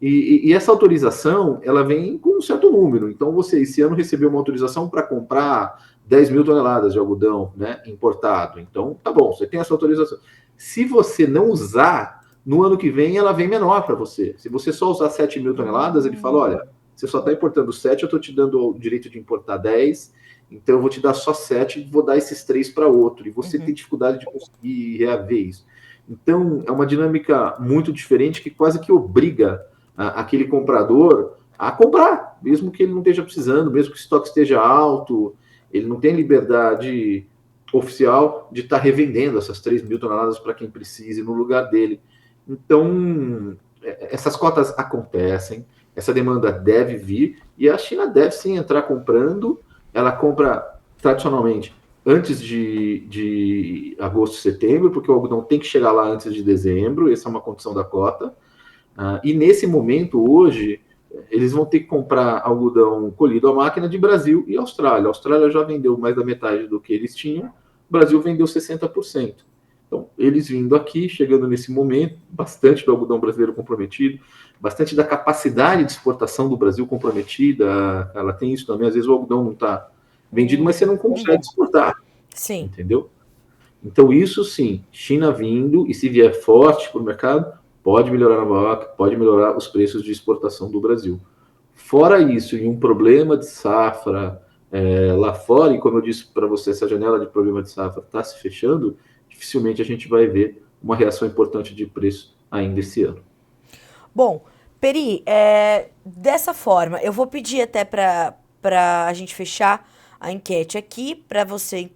E essa autorização, ela vem com um certo número. Então, você esse ano recebeu uma autorização para comprar 10 mil toneladas de algodão, né, importado. Então, tá bom, você tem essa autorização. Se você não usar, no ano que vem ela vem menor para você. Se você só usar 7 mil toneladas, ele fala, olha, você só está importando 7, eu estou te dando o direito de importar 10, então eu vou te dar só 7 e vou dar esses 3 para outro. E você tem dificuldade de conseguir reaver isso. Então, é uma dinâmica muito diferente que quase que obriga aquele comprador a comprar, mesmo que ele não esteja precisando, mesmo que o estoque esteja alto, ele não tem liberdade oficial de estar revendendo essas 3 mil toneladas para quem precise no lugar dele. Então, essas cotas acontecem, essa demanda deve vir, e a China deve sim entrar comprando. Ela compra tradicionalmente antes de agosto, setembro, porque o algodão tem que chegar lá antes de dezembro, essa é uma condição da cota. E nesse momento, hoje, eles vão ter que comprar algodão colhido à máquina de Brasil e Austrália. A Austrália já vendeu mais da metade do que eles tinham, o Brasil vendeu 60%. Então, eles vindo aqui, chegando nesse momento, bastante do algodão brasileiro comprometido, bastante da capacidade de exportação do Brasil comprometida. Ela tem isso também, às vezes o algodão não está vendido, mas você não consegue exportar. Sim. Entendeu? Então, isso sim, China vindo, e se vier forte para o mercado, pode melhorar a vaca, pode melhorar os preços de exportação do Brasil. Fora isso, e um problema de safra lá fora, e como eu disse para você, essa janela de problema de safra está se fechando, dificilmente a gente vai ver uma reação importante de preço ainda esse ano. Bom, Peri, dessa forma, eu vou pedir até para a gente fechar a enquete aqui, para você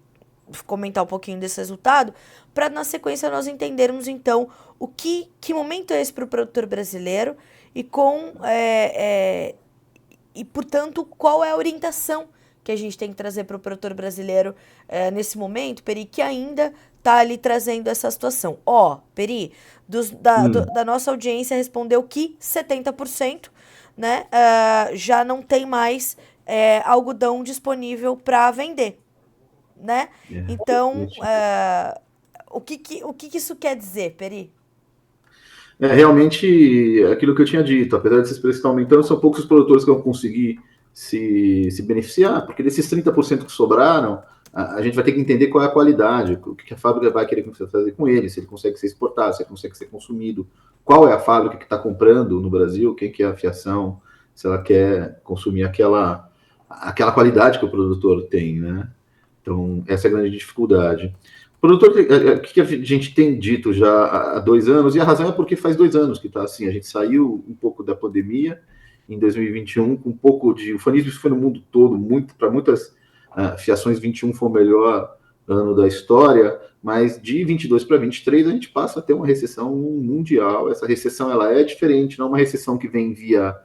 comentar um pouquinho desse resultado, para na sequência nós entendermos então que momento é esse para o produtor brasileiro e portanto, qual é a orientação que a gente tem que trazer para o produtor brasileiro nesse momento, Peri, que ainda está ali trazendo essa situação. Peri, da nossa audiência respondeu que 70%, né, já não tem mais algodão disponível para vender, né? Então, o que isso quer dizer, Peri? Realmente, aquilo que eu tinha dito, apesar desses preços estar aumentando, são poucos os produtores que vão conseguir se beneficiar, porque desses 30% que sobraram, a gente vai ter que entender qual é a qualidade, o que a fábrica vai querer fazer com ele, se ele consegue ser exportado, se ele consegue ser consumido, qual é a fábrica que está comprando no Brasil, quem que é a fiação, se ela quer consumir aquela qualidade que o produtor tem, né? Então, essa é a grande dificuldade. O produtor, o que a gente tem dito já há 2 anos, e a razão é porque faz 2 anos que está assim, a gente saiu um pouco da pandemia, em 2021, com um pouco de ufanismo, isso foi no mundo todo, para muitas fiações, 21 foi o melhor ano da história, mas de 22 para 23 a gente passa a ter uma recessão mundial. Essa recessão ela é diferente, não é uma recessão que vem via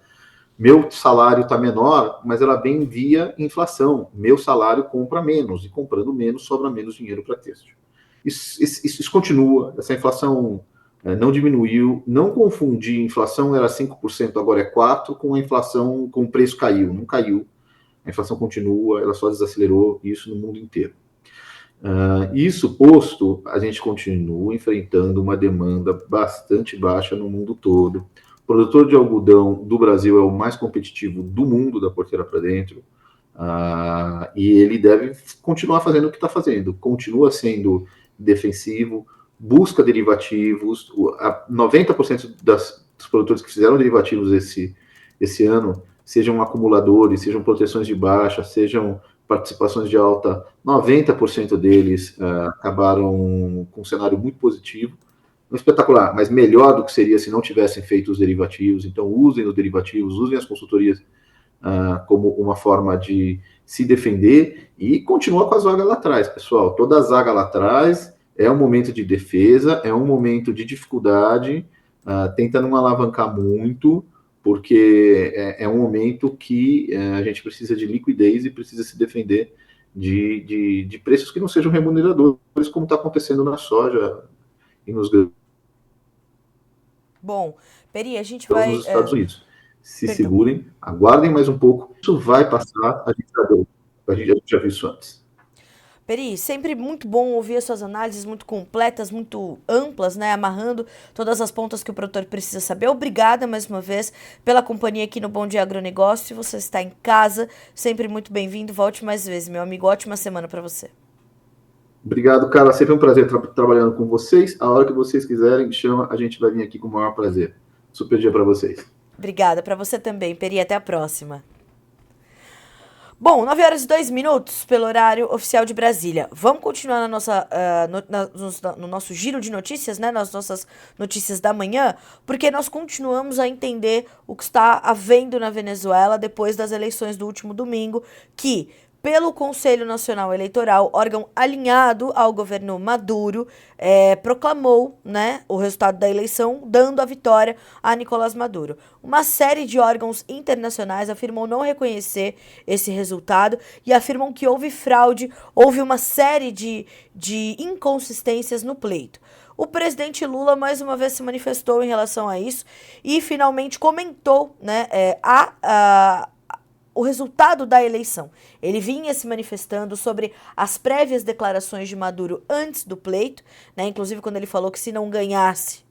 meu salário está menor, mas ela vem via inflação. Meu salário compra menos, e comprando menos, sobra menos dinheiro para têxtil. Isso continua, essa inflação não diminuiu, não confundir inflação era 5%, agora é 4%, com a inflação, com o preço caiu, não caiu. A inflação continua, ela só desacelerou, isso no mundo inteiro. Isso posto, a gente continua enfrentando uma demanda bastante baixa no mundo todo. O produtor de algodão do Brasil é o mais competitivo do mundo, da porteira para dentro, e ele deve continuar fazendo o que está fazendo, continua sendo defensivo, busca derivativos. 90% dos produtores que fizeram derivativos esse ano, sejam acumuladores, sejam proteções de baixa, sejam participações de alta, 90% deles acabaram com um cenário muito positivo, não espetacular, mas melhor do que seria se não tivessem feito os derivativos. Então, usem os derivativos, usem as consultorias como uma forma de se defender e continua com a zaga lá atrás, pessoal. Toda a zaga lá atrás é um momento de defesa, é um momento de dificuldade, tenta não alavancar muito, porque é um momento que a gente precisa de liquidez e precisa se defender de preços que não sejam remuneradores, como está acontecendo na soja e nos grãos Bom, Peri, a gente vai... nos Estados Unidos. Se Perdão. segurem, aguardem mais um pouco, isso vai passar, a gente já viu isso antes. Peri, sempre muito bom ouvir as suas análises muito completas, muito amplas, né? Amarrando todas as pontas que o produtor precisa saber. Obrigada mais uma vez pela companhia aqui no Bom Dia Agronegócio. Se você está em casa, sempre muito bem-vindo. Volte mais vezes, meu amigo. Ótima semana para você. Obrigado, cara. Sempre um prazer trabalhando com vocês. A hora que vocês quiserem, chama, a gente vai vir aqui com o maior prazer. Super dia para vocês. Obrigada, para você também, Peri. Até a próxima. Bom, 9h02 pelo horário oficial de Brasília. Vamos continuar na nossa, no nosso giro de notícias, né? Nas nossas notícias da manhã, porque nós continuamos a entender o que está havendo na Venezuela depois das eleições do último domingo, que, pelo Conselho Nacional Eleitoral, órgão alinhado ao governo Maduro, proclamou, né, o resultado da eleição, dando a vitória a Nicolás Maduro. Uma série de órgãos internacionais afirmam não reconhecer esse resultado e afirmam que houve fraude, houve uma série de inconsistências no pleito. O presidente Lula, mais uma vez, se manifestou em relação a isso e finalmente comentou, né, o resultado da eleição. Ele vinha se manifestando sobre as prévias declarações de Maduro antes do pleito, né? Inclusive quando ele falou que se não ganhasse,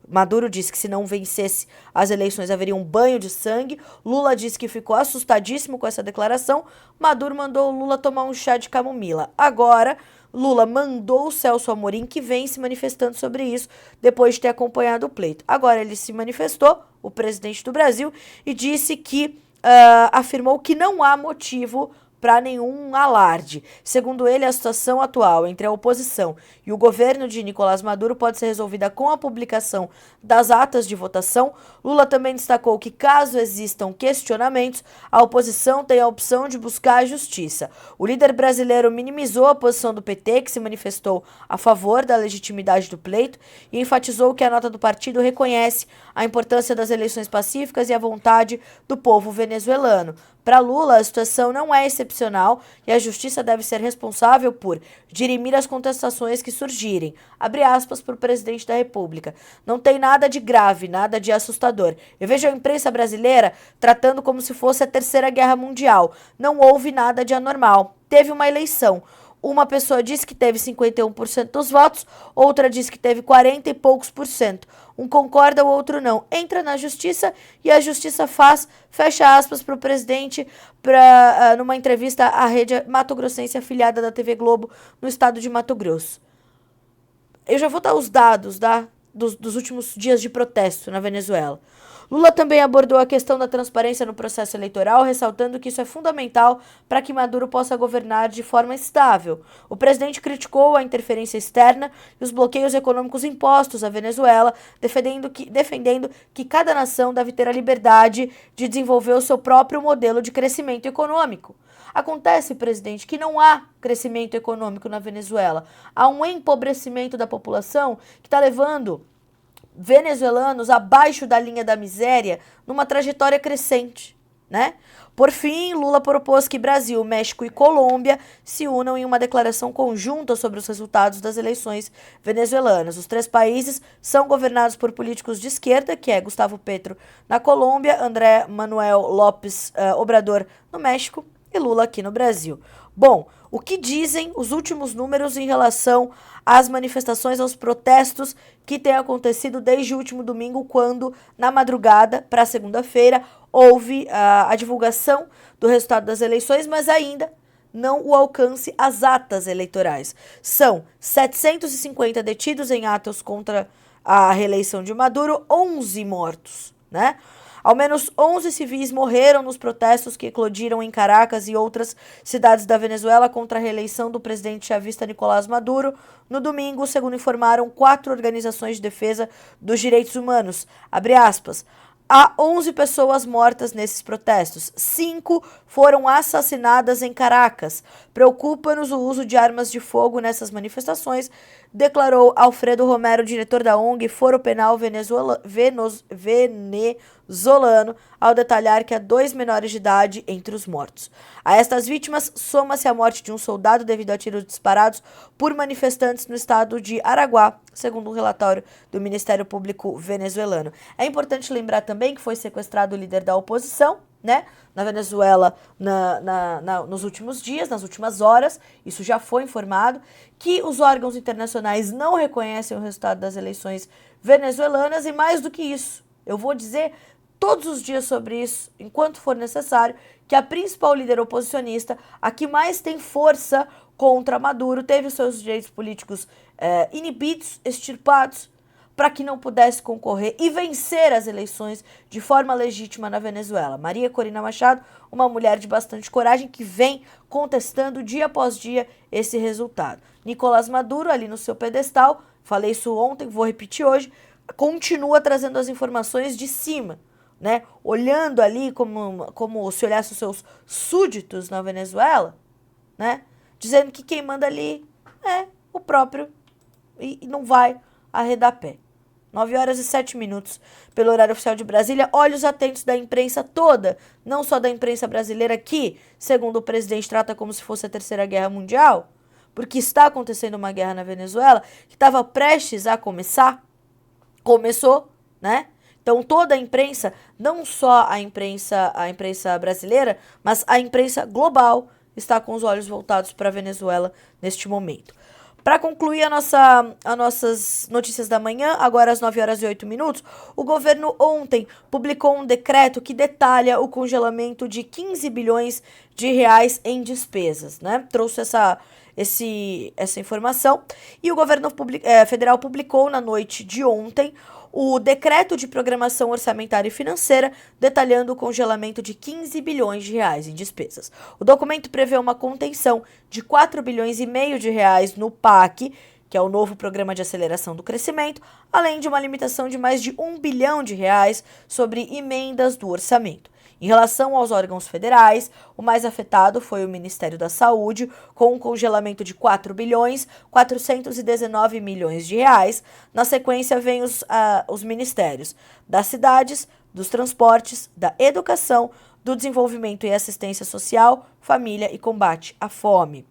Maduro disse que se não vencesse as eleições haveria um banho de sangue. Lula disse que ficou assustadíssimo com essa declaração. Maduro mandou o Lula tomar um chá de camomila. Agora, Lula mandou o Celso Amorim, que vem se manifestando sobre isso depois de ter acompanhado o pleito. Agora ele se manifestou, o presidente do Brasil, e disse que afirmou que não há motivo para nenhum alarde. Segundo ele, a situação atual entre a oposição e o governo de Nicolás Maduro pode ser resolvida com a publicação das atas de votação. Lula também destacou que, caso existam questionamentos, a oposição tem a opção de buscar a justiça. O líder brasileiro minimizou a posição do PT, que se manifestou a favor da legitimidade do pleito, e enfatizou que a nota do partido reconhece a importância das eleições pacíficas e a vontade do povo venezuelano. Para Lula, a situação não é excepcional e a justiça deve ser responsável por dirimir as contestações que surgirem. Abre aspas para o presidente da República. Não tem nada de grave, nada de assustador. Eu vejo a imprensa brasileira tratando como se fosse a Terceira Guerra Mundial. Não houve nada de anormal. Teve uma eleição. Uma pessoa disse que teve 51% dos votos, outra disse que teve 40 e poucos por cento. Um concorda, o outro não. Entra na justiça e a justiça faz, fecha aspas, para o presidente, numa entrevista à rede Mato Grossense afiliada da TV Globo no estado de Mato Grosso. Eu já vou dar os dados dos últimos dias de protesto na Venezuela. Lula também abordou a questão da transparência no processo eleitoral, ressaltando que isso é fundamental para que Maduro possa governar de forma estável. O presidente criticou a interferência externa e os bloqueios econômicos impostos à Venezuela, defendendo que cada nação deve ter a liberdade de desenvolver o seu próprio modelo de crescimento econômico. Acontece, presidente, que não há crescimento econômico na Venezuela. Há um empobrecimento da população que está levando venezuelanos abaixo da linha da miséria numa trajetória crescente. né? Por fim, Lula propôs que Brasil, México e Colômbia se unam em uma declaração conjunta sobre os resultados das eleições venezuelanas. Os 3 países são governados por políticos de esquerda, que é Gustavo Petro na Colômbia, André Manuel López Obrador no México e Lula aqui no Brasil. Bom, o que dizem os últimos números em relação às manifestações, aos protestos que têm acontecido desde o último domingo, quando, na madrugada para segunda-feira, houve a divulgação do resultado das eleições, mas ainda não o alcance às atas eleitorais. São 750 detidos em atos contra a reeleição de Maduro, 11 mortos, né? Ao menos 11 civis morreram nos protestos que eclodiram em Caracas e outras cidades da Venezuela contra a reeleição do presidente chavista Nicolás Maduro no domingo, segundo informaram 4 organizações de defesa dos direitos humanos. Abre aspas. Há 11 pessoas mortas nesses protestos. 5 foram assassinadas em Caracas. Preocupa-nos o uso de armas de fogo nessas manifestações, declarou Alfredo Romero, diretor da ONG Foro Penal Venezuelano, ao detalhar que há 2 menores de idade entre os mortos. A estas vítimas soma-se a morte de um soldado devido a tiros disparados por manifestantes no estado de Araguá, segundo um relatório do Ministério Público venezuelano. É importante lembrar também que foi sequestrado o líder da oposição, né, na Venezuela nos últimos dias, nas últimas horas. Isso já foi informado, que os órgãos internacionais não reconhecem o resultado das eleições venezuelanas e, mais do que isso, eu vou dizer todos os dias sobre isso, enquanto for necessário, que a principal líder oposicionista, a que mais tem força contra Maduro, teve os seus direitos políticos inibidos, extirpados, para que não pudesse concorrer e vencer as eleições de forma legítima na Venezuela. Maria Corina Machado, uma mulher de bastante coragem que vem contestando dia após dia esse resultado. Nicolás Maduro, ali no seu pedestal, falei isso ontem, vou repetir hoje, continua trazendo as informações de cima, né? Olhando ali como se olhasse os seus súditos na Venezuela, né? Dizendo que quem manda ali é o próprio e não vai arredar pé. 9h07, pelo horário oficial de Brasília. Olhos atentos da imprensa toda, não só da imprensa brasileira, que, segundo o presidente, trata como se fosse a Terceira Guerra Mundial, porque está acontecendo uma guerra na Venezuela, que estava prestes a começar, começou, né? Então toda a imprensa, não só a imprensa brasileira, mas a imprensa global está com os olhos voltados para a Venezuela neste momento. Para concluir as nossas notícias da manhã, agora às 9h08, o governo ontem publicou um decreto que detalha o congelamento de 15 bilhões de reais em despesas, né? Trouxe essa informação e o governo federal publicou na noite de ontem o decreto de programação orçamentária e financeira, detalhando o congelamento de 15 bilhões de reais em despesas. O documento prevê uma contenção de 4 bilhões e meio de reais no PAC, que é o novo Programa de Aceleração do Crescimento, além de uma limitação de mais de 1 bilhão de reais sobre emendas do orçamento. Em relação aos órgãos federais, o mais afetado foi o Ministério da Saúde, com um congelamento de 4 bilhões 419 milhões de reais. Na sequência, vem os ministérios das cidades, dos transportes, da educação, do desenvolvimento e assistência social, família e combate à fome.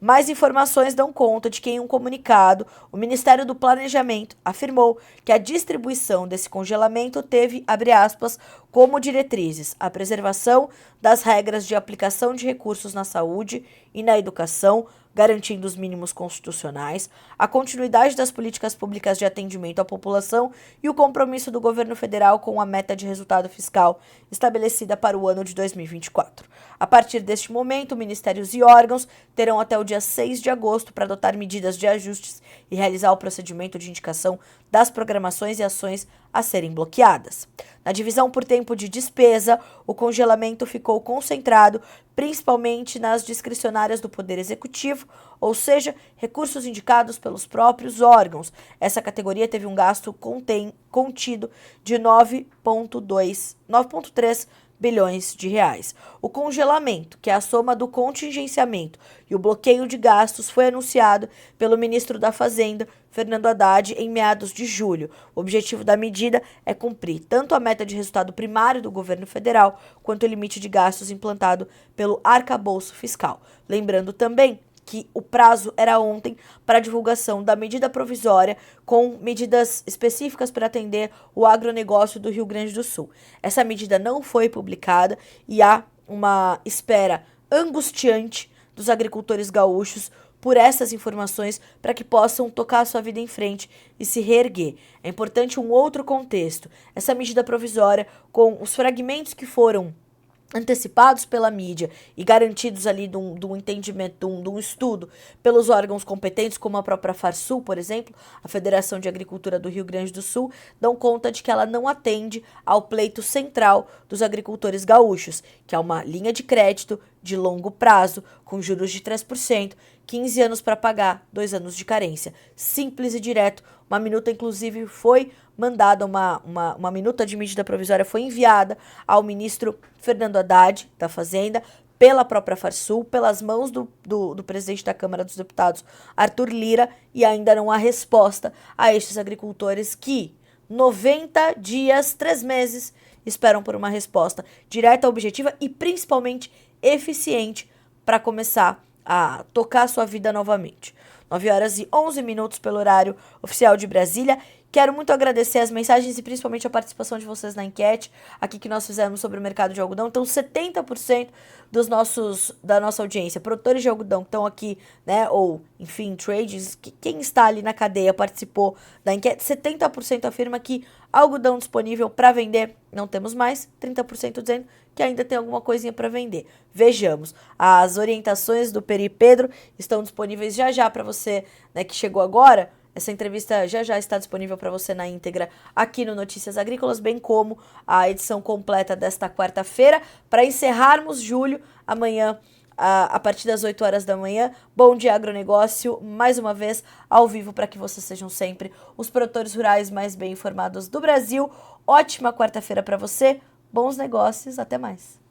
Mais informações dão conta de que, em um comunicado, o Ministério do Planejamento afirmou que a distribuição desse congelamento teve, abre aspas, como diretrizes a preservação das regras de aplicação de recursos na saúde e na educação, garantindo os mínimos constitucionais, a continuidade das políticas públicas de atendimento à população e o compromisso do governo federal com a meta de resultado fiscal estabelecida para o ano de 2024. A partir deste momento, ministérios e órgãos terão até o dia 6 de agosto para adotar medidas de ajustes e realizar o procedimento de indicação das programações e ações a serem bloqueadas. Na divisão por tempo de despesa, o congelamento ficou concentrado principalmente nas discricionárias do Poder Executivo, ou seja, recursos indicados pelos próprios órgãos. Essa categoria teve um gasto contido de 9,3 bilhões de reais. O congelamento, que é a soma do contingenciamento e o bloqueio de gastos, foi anunciado pelo ministro da Fazenda, Fernando Haddad, em meados de julho. O objetivo da medida é cumprir tanto a meta de resultado primário do governo federal, quanto o limite de gastos implantado pelo arcabouço fiscal. Lembrando também que o prazo era ontem para a divulgação da medida provisória com medidas específicas para atender o agronegócio do Rio Grande do Sul. Essa medida não foi publicada e há uma espera angustiante dos agricultores gaúchos por essas informações para que possam tocar a sua vida em frente e se reerguer. É importante um outro contexto. Essa medida provisória, com os fragmentos que foram antecipados pela mídia e garantidos ali de um entendimento, de um estudo pelos órgãos competentes, como a própria Farsul, por exemplo, a Federação de Agricultura do Rio Grande do Sul, dão conta de que ela não atende ao pleito central dos agricultores gaúchos, que é uma linha de crédito de longo prazo, com juros de 3%, 15 anos para pagar, 2 anos de carência. Simples e direto. Uma minuta, inclusive, foi mandada, uma minuta de medida provisória foi enviada ao ministro Fernando Haddad, da Fazenda, pela própria Farsul, pelas mãos do presidente da Câmara dos Deputados, Arthur Lira, e ainda não há resposta a estes agricultores que 90 dias, 3 meses, esperam por uma resposta direta, objetiva e principalmente eficiente para começar a tocar sua vida novamente. 9h11 pelo horário oficial de Brasília. Quero muito agradecer as mensagens e principalmente a participação de vocês na enquete aqui que nós fizemos sobre o mercado de algodão. Então, 70% da nossa audiência, produtores de algodão que estão aqui, né, ou, enfim, traders, quem está ali na cadeia participou da enquete, 70% afirma que algodão disponível para vender não temos mais, 30% dizendo que ainda tem alguma coisinha para vender. Vejamos, as orientações do Peri e Pedro estão disponíveis já para você, né, que chegou agora. Essa entrevista já está disponível para você na íntegra aqui no Notícias Agrícolas, bem como a edição completa desta quarta-feira. Para encerrarmos julho, amanhã, a partir das 8 horas da manhã, Bom Dia Agronegócio, mais uma vez, ao vivo, para que vocês sejam sempre os produtores rurais mais bem informados do Brasil. Ótima quarta-feira para você, bons negócios, até mais.